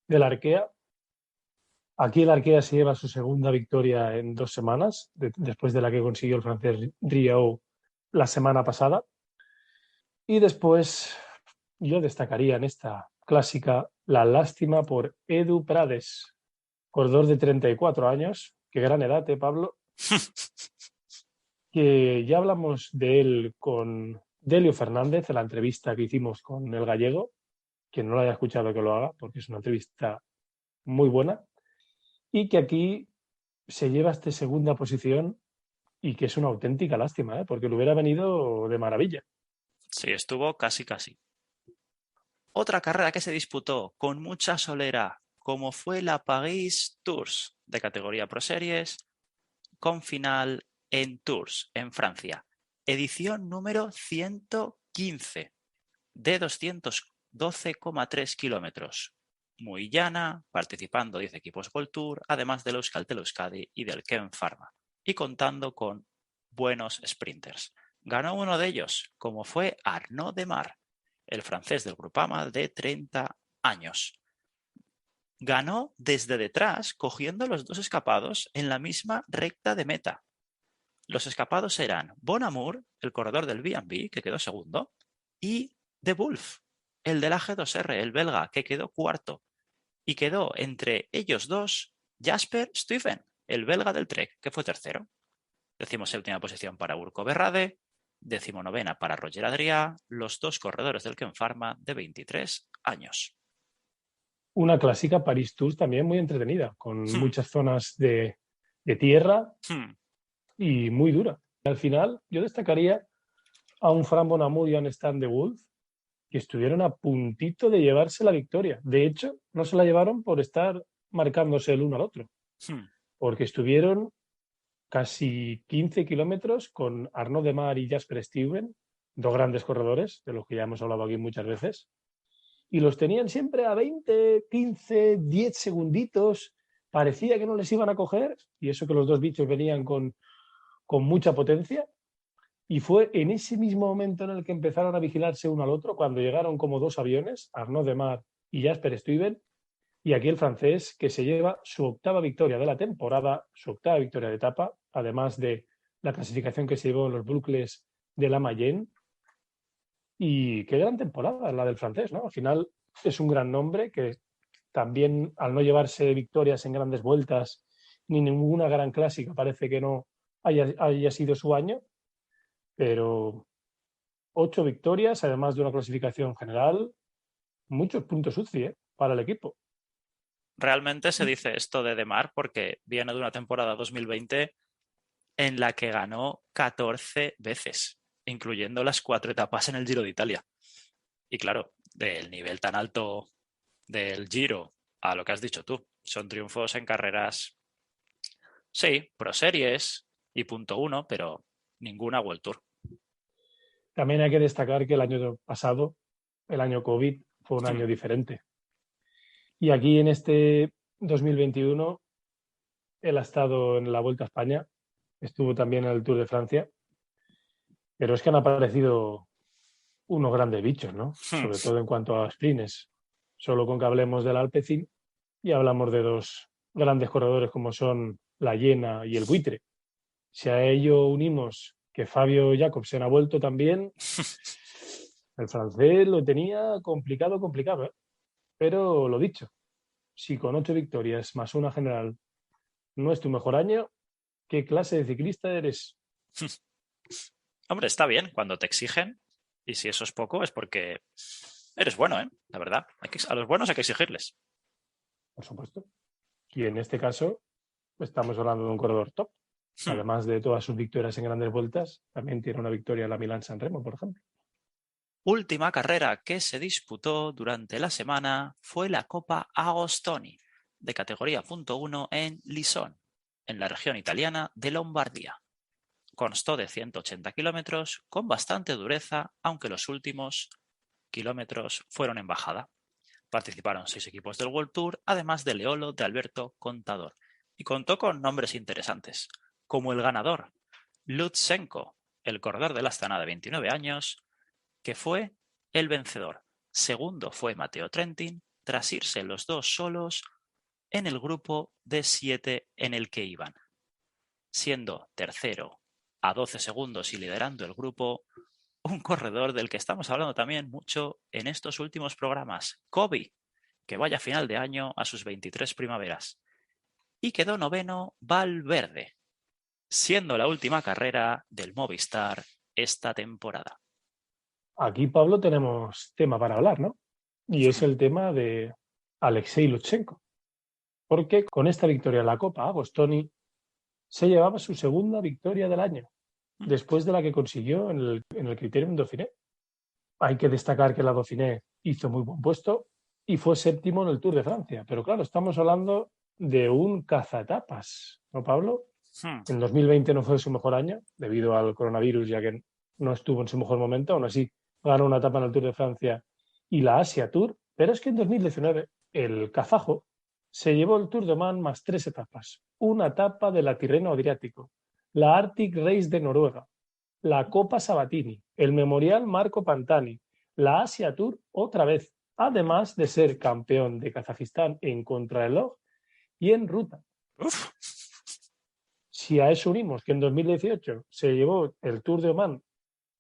del Arkea. Aquí el Arkea se lleva su segunda victoria en 2 semanas, después de la que consiguió el francés Riou la semana pasada. Y después yo destacaría en esta clásica la lástima por Edu Prades, corredor de 34 años, qué gran edad, Pablo, que ya hablamos de él con Delio Fernández, en la entrevista que hicimos con el gallego, quien no lo haya escuchado que lo haga, porque es una entrevista muy buena, y que aquí se lleva esta segunda posición y que es una auténtica lástima, porque le hubiera venido de maravilla. Sí, estuvo casi. Otra carrera que se disputó con mucha solera, como fue la Paris Tours de categoría Pro Series, con final en Tours, en Francia. Edición número 115 de 212,3 kilómetros. Muy llana, participando 10 equipos World Tour, además del Euskaltel Euskadi y del Ken Pharma, y contando con buenos sprinters. Ganó uno de ellos, como fue Arnaud Demar, el francés del Groupama de 30 años. Ganó desde detrás, cogiendo los dos escapados en la misma recta de meta. Los escapados eran Bonamour, el corredor del B&B, que quedó segundo, y De Wolf, el del AG2R, el belga, que quedó cuarto. Y quedó entre ellos dos Jasper Stuyven, el belga del Trek, que fue tercero. 17ª posición para Urko Berrade, 19ª para Roger Adrià, los dos corredores del Ken Pharma de 23 años. Una clásica Paris Tours también muy entretenida, con muchas zonas de tierra y muy dura. Al final, yo destacaría a un Fran Bonamour y a un Stan de Wolf, que estuvieron a puntito de llevarse la victoria. De hecho, no se la llevaron por estar marcándose el uno al otro, porque estuvieron casi 15 kilómetros con Arnaud Demar y Jasper Stuyven, dos grandes corredores, de los que ya hemos hablado aquí muchas veces, y los tenían siempre a 20, 15, 10 segunditos. Parecía que no les iban a coger, y eso que los dos bichos venían con mucha potencia. Y fue en ese mismo momento en el que empezaron a vigilarse uno al otro, cuando llegaron como dos aviones, Arnaud Demar y Jasper Stuyven, y aquí el francés que se lleva su octava victoria de la temporada, su octava victoria de etapa, además de la clasificación que se llevó en los bucles de la Mayenne. Y qué gran temporada la del francés, ¿no? Al final es un gran nombre que también, al no llevarse victorias en grandes vueltas ni ninguna gran clásica, parece que no haya sido su año, pero 8 victorias, además de una clasificación general, muchos puntos UCI para el equipo. Realmente se dice esto de Demar porque viene de una temporada 2020 en la que ganó 14 veces, incluyendo las 4 etapas en el Giro de Italia. Y claro, del nivel tan alto del Giro a lo que has dicho tú, son triunfos en carreras, sí, Pro Series y punto uno, pero ninguna World Tour. También hay que destacar que el año pasado, el año COVID, fue un año diferente. Y aquí en este 2021, él ha estado en la Vuelta a España, estuvo también en el Tour de Francia, pero es que han aparecido unos grandes bichos, ¿no? Sobre todo en cuanto a sprints. Solo con que hablemos del Alpecin y hablamos de dos grandes corredores como son la Hiena y el Buitre. Si a ello unimos que Fabio Jacobsen ha vuelto también, el francés lo tenía complicado, ¿eh? Pero lo dicho, si con 8 victorias más una general no es tu mejor año, ¿qué clase de ciclista eres? Hombre, está bien cuando te exigen, y si eso es poco es porque eres bueno, ¿eh? La verdad, a los buenos hay que exigirles. Por supuesto. Y en este caso, estamos hablando de un corredor top. Además de todas sus victorias en grandes vueltas, también tiene una victoria en la Milán-San Remo, por ejemplo. Última carrera que se disputó durante la semana fue la Copa Agostoni, de categoría .1 en Lisón, en la región italiana de Lombardía. Constó de 180 kilómetros con bastante dureza, aunque los últimos kilómetros fueron en bajada. Participaron 6 equipos del World Tour, además de Leolo de Alberto Contador, y contó con nombres interesantes, como el ganador, Lutsenko, el corredor del Astana de 29 años, que fue el vencedor. Segundo fue Matteo Trentin, tras irse los dos solos en el grupo de 7 en el que iban, siendo tercero a 12 segundos y liderando el grupo un corredor del que estamos hablando también mucho en estos últimos programas, Kobe, que vaya a final de año a sus 23 primaveras. Y quedó noveno Valverde, siendo la última carrera del Movistar esta temporada. aquí, Pablo, tenemos tema para hablar, ¿no? Y es el tema de Alexei Lutsenko. Porque con esta victoria en la Copa, Agostoni se llevaba su segunda victoria del año, después de la que consiguió en el Criterium Dauphiné. Hay que destacar que la Dauphiné hizo muy buen puesto y fue séptimo en el Tour de Francia. Pero claro, estamos hablando de un cazatapas, ¿no, Pablo? En 2020 no fue su mejor año debido al coronavirus, ya que no estuvo en su mejor momento. Aún así, ganó una etapa en el Tour de Francia y la Asia Tour. Pero es que en 2019 el kazajo se llevó el Tour de Oman más 3 etapas. Una etapa de la Tirreno Adriático, la Arctic Race de Noruega, la Copa Sabatini, el Memorial Marco Pantani, la Asia Tour otra vez, además de ser campeón de Kazajistán en contrarreloj y en ruta. Uf. Si a eso unimos que en 2018 se llevó el Tour de Oman,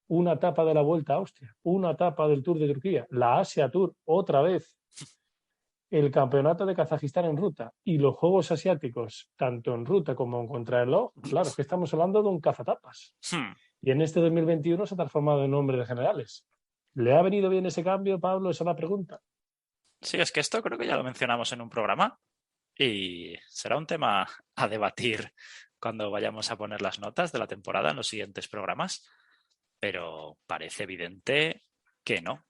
una etapa de la Vuelta a Austria, una etapa del Tour de Turquía, la Asia Tour otra vez, el campeonato de Kazajistán en ruta y los Juegos Asiáticos, tanto en ruta como en contrarreloj, claro, es que estamos hablando de un cazatapas. Y en este 2021 se ha transformado en hombre de generales. ¿Le ha venido bien ese cambio, Pablo? Esa es la pregunta. Sí, es que esto creo que ya lo mencionamos en un programa y será un tema a debatir cuando vayamos a poner las notas de la temporada en los siguientes programas, pero parece evidente que no.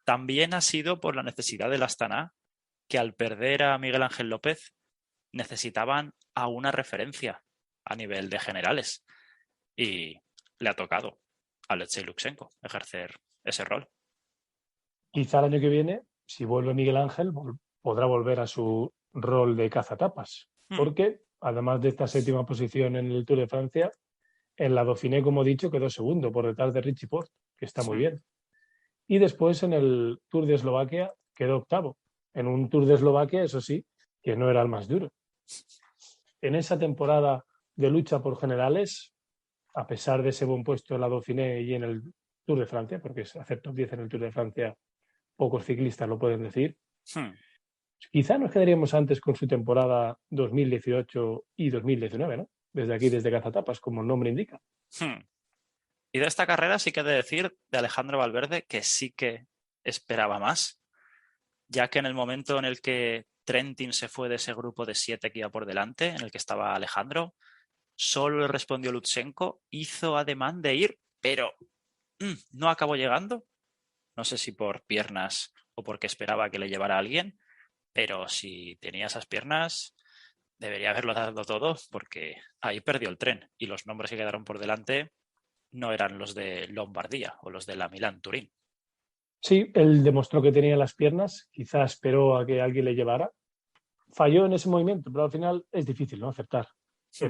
También ha sido por la necesidad del Astana, que al perder a Miguel Ángel López necesitaban a una referencia a nivel de generales y le ha tocado a Alexei Lutsenko ejercer ese rol. Quizá el año que viene, si vuelve Miguel Ángel, podrá volver a su rol de cazatapas, porque además de esta séptima posición en el Tour de Francia, en la Dauphiné, como he dicho, quedó segundo por detrás de Richie Porte, que está muy bien. Y después en el Tour de Eslovaquia quedó octavo. En un Tour de Eslovaquia, eso sí, que no era el más duro. En esa temporada de lucha por generales, a pesar de ese buen puesto en la Dauphiné y en el Tour de Francia, porque hacer top 10 en el Tour de Francia, pocos ciclistas lo pueden decir, quizá nos quedaríamos antes con su temporada 2018 y 2019, ¿no? Desde aquí, desde Cazatapas, como el nombre indica. Y de esta carrera sí que he de decir de Alejandro Valverde que sí que esperaba más, ya que en el momento en el que Trentin se fue de ese grupo de 7 que iba por delante, en el que estaba Alejandro, solo le respondió Lutsenko, hizo ademán de ir, pero no acabó llegando. No sé si por piernas o porque esperaba que le llevara a alguien, pero si tenía esas piernas debería haberlo dado todo porque ahí perdió el tren y los nombres que quedaron por delante no eran los de Lombardía o los de la Milán-Turín. Sí, él demostró que tenía las piernas, quizá esperó a que alguien le llevara. Falló en ese movimiento, pero al final es difícil, ¿no? Aceptar.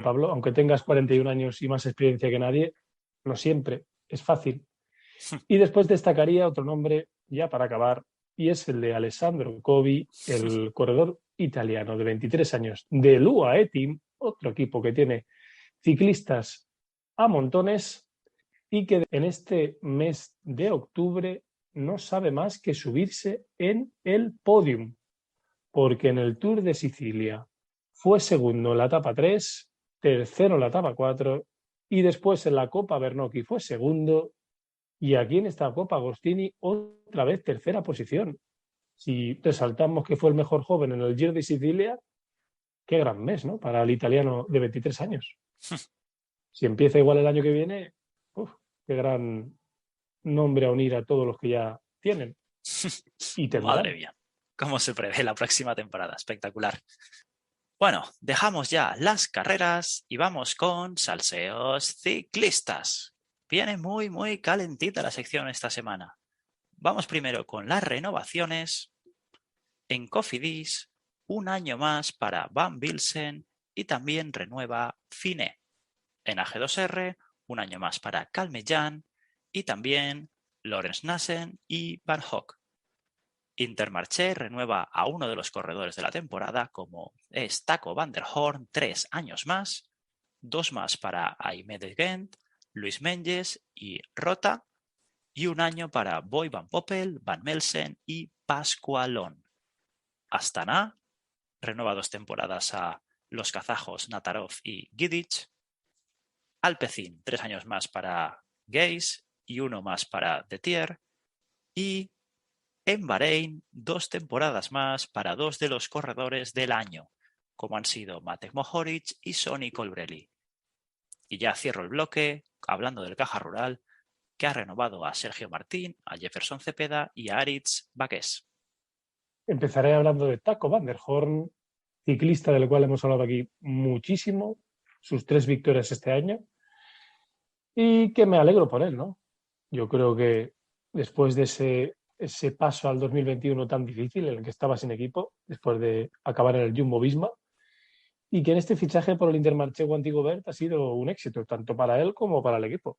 Pablo, aunque tengas 41 años y más experiencia que nadie, no siempre es fácil. Y después destacaría otro nombre, ya para acabar, y es el de Alessandro Covi, el corredor italiano de 23 años del UAE Team, otro equipo que tiene ciclistas a montones y que en este mes de octubre no sabe más que subirse en el podium, porque en el Tour de Sicilia fue segundo en la etapa 3, tercero en la etapa 4 y después en la Copa Bernocchi fue segundo y aquí en esta Copa Agostini otra vez tercera posición. Si resaltamos que fue el mejor joven en el Giro de Sicilia, qué gran mes, ¿no? Para el italiano de 23 años. Si empieza igual el año que viene, qué gran nombre a unir a todos los que ya tienen. Y tendrán. Madre mía, cómo se prevé la próxima temporada. Espectacular. Bueno, dejamos ya las carreras y vamos con salseos ciclistas. Viene muy calentita la sección esta semana. Vamos primero con las renovaciones. En Cofidis, un año más para Van Bilsen y también renueva Fine. En AG2R, un año más para Calmeján y también Lorenz Nassen y Van Hoek. Intermarché renueva a uno de los corredores de la temporada como es Taco van der Horn, 3 años más, 2 más para Aimé de Gent, Luis Menges y Rota y un año para Boy Van Poppel, Van Melsen y Pascualón. Astana renueva 2 temporadas a los kazajos Natarov y Gidic. Alpecin, 3 años más para Geis y 1 más para Detier. Y en Bahrein, 2 temporadas más para 2 de los corredores del año, como han sido Matej Mohoric y Sonny Colbrelli. Y ya cierro el bloque hablando del Caja Rural, que ha renovado a Sergio Martín, a Jefferson Cepeda y a Aritz Baques. Empezaré hablando de Taco van der Horn, ciclista del cual hemos hablado aquí muchísimo, sus 3 victorias este año, y que me alegro por él, ¿no? Yo creo que después de ese paso al 2021 tan difícil en el que estaba sin equipo, después de acabar en el Jumbo-Visma, y que en este fichaje por el Intermarché Wanty-Gobert ha sido un éxito, tanto para él como para el equipo.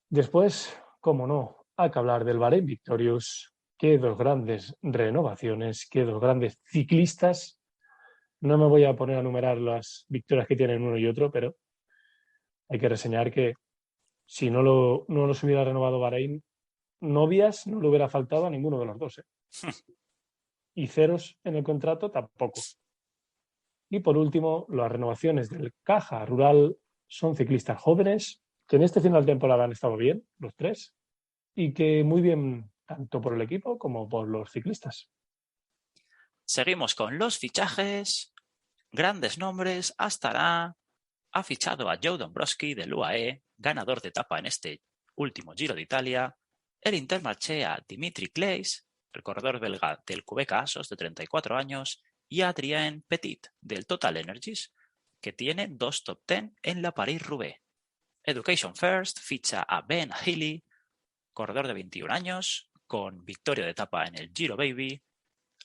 Después, como no, hay que hablar del Bahrein Victorious. Qué 2 grandes renovaciones, qué 2 grandes ciclistas. No me voy a poner a enumerar las victorias que tienen uno y otro, pero hay que reseñar que si no los hubiera renovado Bahrein, novias no le hubiera faltado a ninguno de los dos. Y ceros en el contrato tampoco. Y por último, las renovaciones del Caja Rural son ciclistas jóvenes que en este final de temporada han estado bien, los 3, y que muy bien tanto por el equipo como por los ciclistas. Seguimos con los fichajes. Grandes nombres. Astana ha fichado a Joe Dombrowski del UAE, ganador de etapa en este último Giro de Italia. El Intermarché a Dimitri Claeys, el corredor belga del QB Asos de 34 años, y a Adrien Petit del Total Energies, que tiene 2 top 10 en la París-Roubaix. Education First ficha a Ben Healy, corredor de 21 años, con victoria de etapa en el Giro Baby.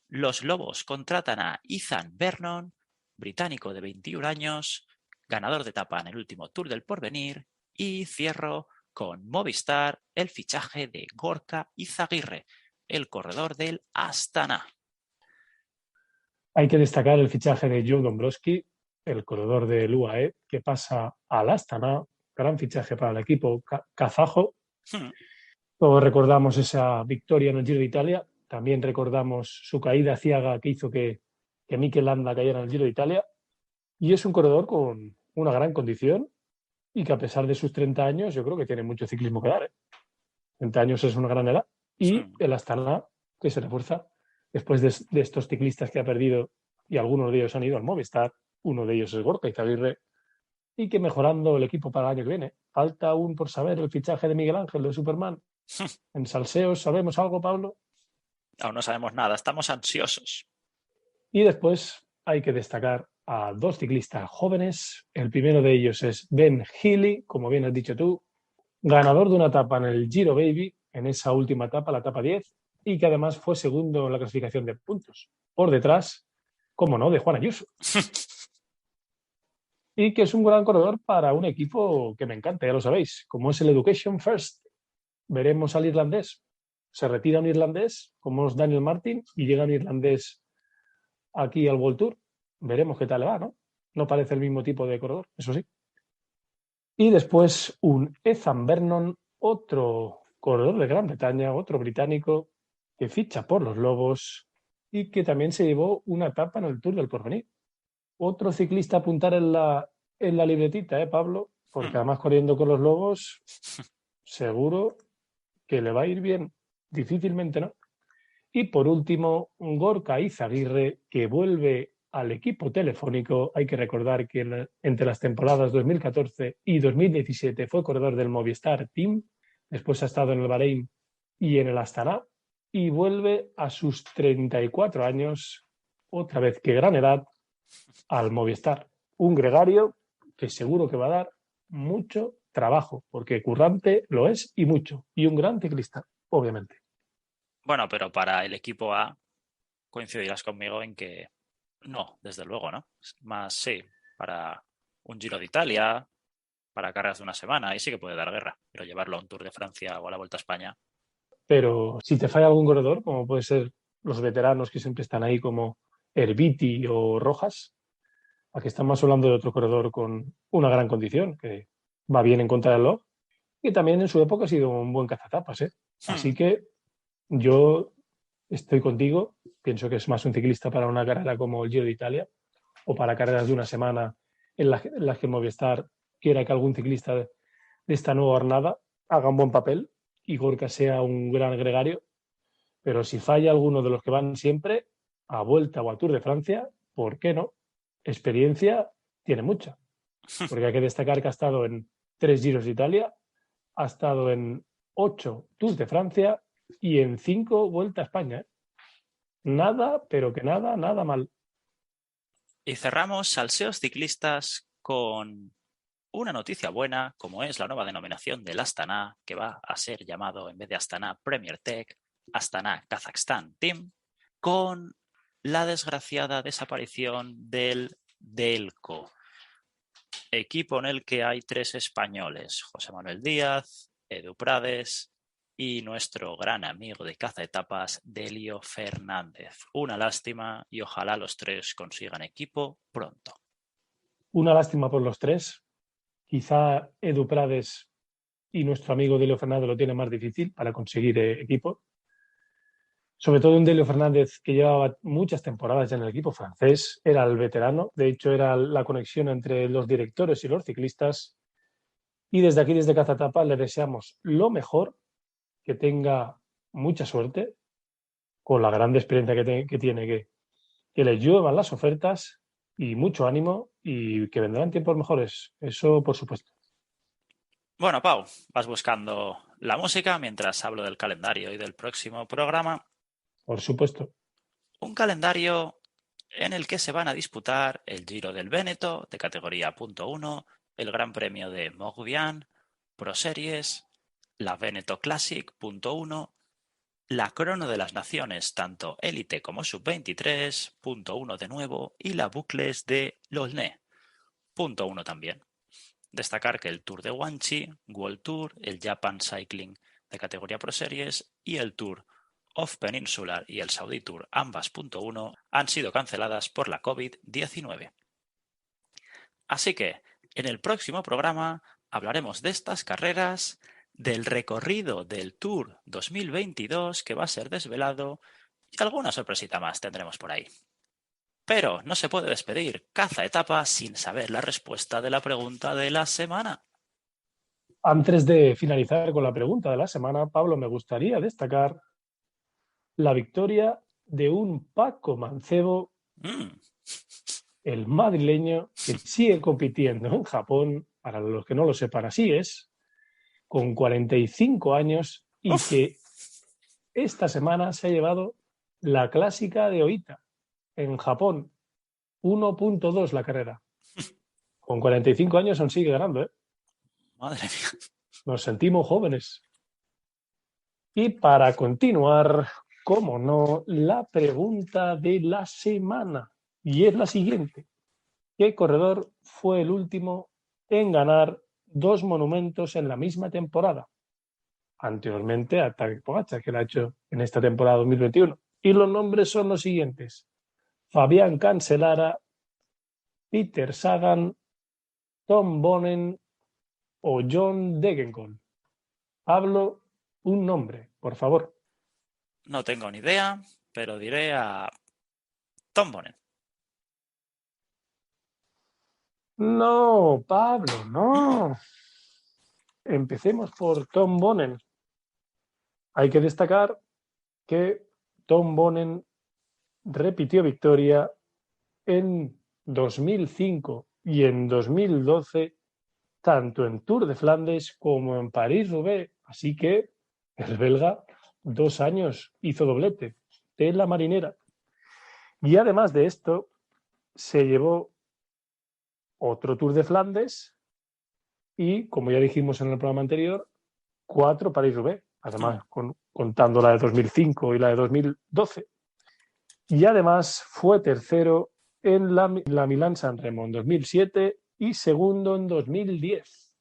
Los Lobos contratan a Ethan Vernon, británico de 21 años, ganador de etapa en el último Tour del Porvenir. Y cierro con Movistar el fichaje de Gorka Izaguirre, el corredor del Astana. Hay que destacar el fichaje de Joe Dombrowski, el corredor del UAE, que pasa al Astana. Gran fichaje para el equipo kazajo. Todos recordamos esa victoria en el Giro de Italia. También recordamos su caída ciaga que hizo que Mikel Landa cayera en el Giro de Italia. Y es un corredor con una gran condición y que a pesar de sus 30 años, yo creo que tiene mucho ciclismo que dar. 30 años es una gran edad. Y el Astana, que se refuerza después de estos ciclistas que ha perdido, y algunos de ellos han ido al Movistar. Uno de ellos es Gorka Izaguirre, y que mejorando el equipo para el año que viene. Falta aún por saber el fichaje de Miguel Ángel, de Superman. En salseos, ¿sabemos algo, Pablo? Aún no sabemos nada, estamos ansiosos. Y después hay que destacar a 2 ciclistas jóvenes. El primero de ellos es Ben Healy, como bien has dicho tú, ganador de una etapa en el Giro Baby, en esa última etapa, la etapa 10, y que además fue segundo en la clasificación de puntos. Por detrás, cómo no, de Juan Ayuso. Y que es un gran corredor para un equipo que me encanta, ya lo sabéis, como es el Education First. Veremos al irlandés. Se retira un irlandés, como es Daniel Martin, y llega un irlandés aquí al World Tour. Veremos qué tal le va, ¿no? No parece el mismo tipo de corredor, eso sí. Y después un Ethan Vernon, otro corredor de Gran Bretaña, otro británico, que ficha por los Lobos y que también se llevó una etapa en el Tour del Porvenir. Otro ciclista a apuntar en la libretita, Pablo, porque además corriendo con los Lobos, seguro que le va a ir bien. Difícilmente, ¿no? Y por último, Gorka Izaguirre, que vuelve al equipo telefónico. Hay que recordar que entre las temporadas 2014 y 2017 fue corredor del Movistar Team. Después ha estado en el Bahrein y en el Astana. Y vuelve a sus 34 años, otra vez que gran edad, al Movistar. Un gregario que seguro que va a dar mucho trabajo, porque currante lo es y mucho. Y un gran ciclista, obviamente. Bueno, pero para el equipo A coincidirás conmigo en que no, desde luego, ¿no? Más sí, para un Giro de Italia, para carreras de una semana, ahí sí que puede dar guerra, pero llevarlo a un Tour de Francia o a la Vuelta a España. Pero si te falla algún corredor, como puede ser los veteranos que siempre están ahí como Herbiti o Rojas, aquí estamos hablando de otro corredor con una gran condición, que va bien en contra del log, y también en su época ha sido un buen cazatapas, ¿eh? Así que yo estoy contigo, pienso que es más un ciclista para una carrera como el Giro de Italia o para carreras de una semana en las que Movistar quiera que algún ciclista de esta nueva jornada haga un buen papel y Gorka sea un gran gregario, pero si falla alguno de los que van siempre, a Vuelta o a Tour de Francia, ¿por qué no? Experiencia tiene mucha, porque hay que destacar que ha estado en 3 Giros de Italia, ha estado en 8 Tours de Francia y en 5 Vuelta a España. Nada, pero que nada, nada mal. Y cerramos Salseos Ciclistas con una noticia buena, como es la nueva denominación del Astana, que va a ser llamado, en vez de Astana Premier Tech, Astana Kazakhstan Team, con la desgraciada desaparición del Delco, equipo en el que hay 3 españoles, José Manuel Díaz, Edu Prades y nuestro gran amigo de cazaetapas, Delio Fernández. Una lástima y ojalá los 3 consigan equipo pronto. Una lástima por los 3. Quizá Edu Prades y nuestro amigo Delio Fernández lo tiene más difícil para conseguir equipo. Sobre todo un Delio Fernández que llevaba muchas temporadas ya en el equipo francés, era el veterano, de hecho era la conexión entre los directores y los ciclistas. Y desde aquí, desde Cazatapa, le deseamos lo mejor, que tenga mucha suerte, con la gran experiencia que tiene, que le lluevan las ofertas y mucho ánimo y que vendrán tiempos mejores. Eso, por supuesto. Bueno, Pau, vas buscando la música mientras hablo del calendario y del próximo programa. Por supuesto. Un calendario en el que se van a disputar el Giro del Véneto de categoría .1, el Gran Premio de Morbihan, Pro Series, la Veneto Classic .1, la Crono de las Naciones, tanto élite como sub-23, .1 de nuevo, y la Boucles de l'Aulnay, .1 también. Destacar que el Tour de Guangxi, World Tour, el Japan Cycling de categoría Pro Series y el Tour of Peninsular y el Saudi Tour, ambas .1, han sido canceladas por la COVID-19. Así que, en el próximo programa hablaremos de estas carreras, del recorrido del Tour 2022 que va a ser desvelado y alguna sorpresita más tendremos por ahí. Pero no se puede despedir Cazaetapa sin saber la respuesta de la pregunta de la semana. Antes de finalizar con la pregunta de la semana, Pablo, me gustaría destacar la victoria de un Paco Mancebo, el madrileño, que sigue compitiendo en Japón, para los que no lo sepan, así es, con 45 años y ¡Uf! que esta semana se ha llevado la clásica de Oita en Japón, 1.2 la carrera. Con 45 años aún sigue ganando, ¿eh? Madre mía. Nos sentimos jóvenes. Y para continuar, cómo no, la pregunta de la semana. Y es la siguiente. ¿Qué corredor fue el último en ganar 2 monumentos en la misma temporada? Anteriormente a Tadej Pogačar, que lo ha hecho en esta temporada 2021. Y los nombres son los siguientes. Fabián Cancellara, Peter Sagan, Tom Bonnen o John Degenkolb. Hablo un nombre, por favor. No tengo ni idea, pero diré a Tom Bonnen. No, Pablo, no. Empecemos por Tom Bonnen. Hay que destacar que Tom Bonnen repitió victoria en 2005 y en 2012, tanto en Tour de Flandes como en París-Roubaix. Así que el belga 2 años hizo doblete de la marinera. Y además de esto, se llevó otro Tour de Flandes y, como ya dijimos en el programa anterior, 4 París-Roubaix, además contando la de 2005 y la de 2012. Y además fue tercero en la Milán-San Remo en 2007 y segundo en 2010.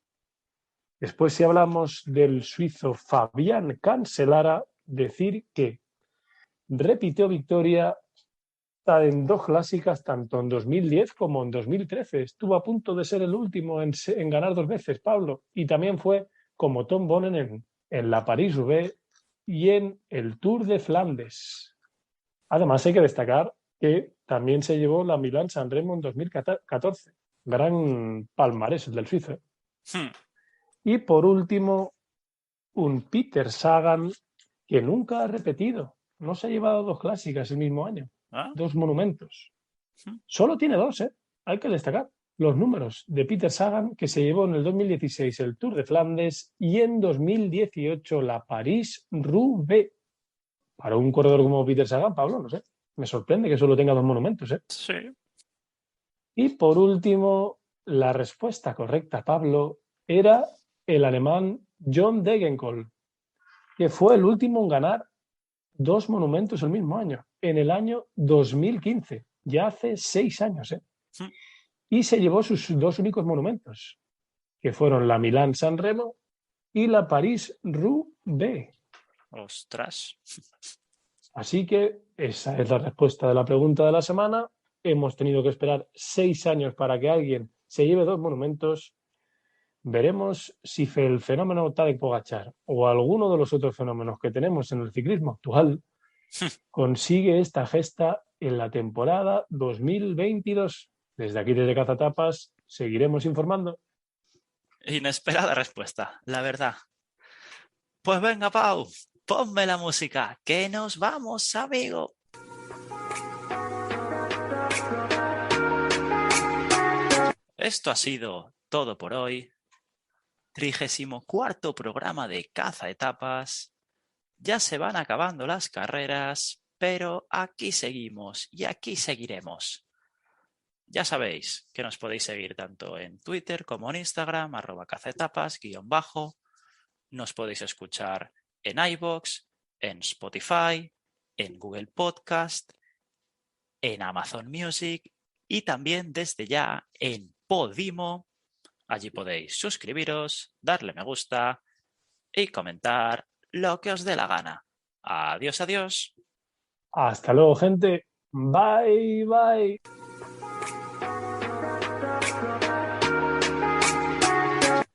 Después, si hablamos del suizo Fabián Cancellara, decir que repitió victoria en 2 clásicas, tanto en 2010 como en 2013. Estuvo a punto de ser el último en ganar 2 veces, Pablo. Y también fue como Tom Bonnen en la París-Roubaix y en el Tour de Flandes. Además, hay que destacar que también se llevó la Milán-San Remo en 2014. Gran palmarés el del suizo. Y por último, un Peter Sagan que nunca ha repetido. No se ha llevado 2 clásicas el mismo año. ¿Ah? 2 monumentos. ¿Mm? Solo tiene 2, ¿eh? Hay que destacar los números de Peter Sagan, que se llevó en el 2016 el Tour de Flandes y en 2018 la París-Roubaix. Para un corredor como Peter Sagan, Pablo, no sé. Me sorprende que solo tenga 2 monumentos, ¿eh? Sí. Y por último, la respuesta correcta, Pablo, era el alemán John Degenkolb, que fue el último en ganar 2 monumentos el mismo año, en el año 2015, ya hace 6 años, ¿eh? ¿Mm? Y se llevó sus 2 únicos monumentos, que fueron la Milán-San Remo y la París-Roubaix. Ostras. Así que esa es la respuesta de la pregunta de la semana. Hemos tenido que esperar 6 años para que alguien se lleve 2 monumentos. Veremos si el fenómeno Tadej Pogačar o alguno de los otros fenómenos que tenemos en el ciclismo actual consigue esta gesta en la temporada 2022. Desde aquí, desde Cazatapas, seguiremos informando. Inesperada respuesta, la verdad. Pues venga, Pau, ponme la música, que nos vamos, amigo. Esto ha sido todo por hoy. 34º programa de Caza Etapas. Ya se van acabando las carreras, pero aquí seguimos y aquí seguiremos. Ya sabéis que nos podéis seguir tanto en Twitter como en Instagram, @cazaetapas_. Nos podéis escuchar en iVoox, en Spotify, en Google Podcast, en Amazon Music y también desde ya en Podimo. Allí podéis suscribiros, darle me gusta y comentar lo que os dé la gana. Adiós, adiós. Hasta luego, gente. Bye, bye.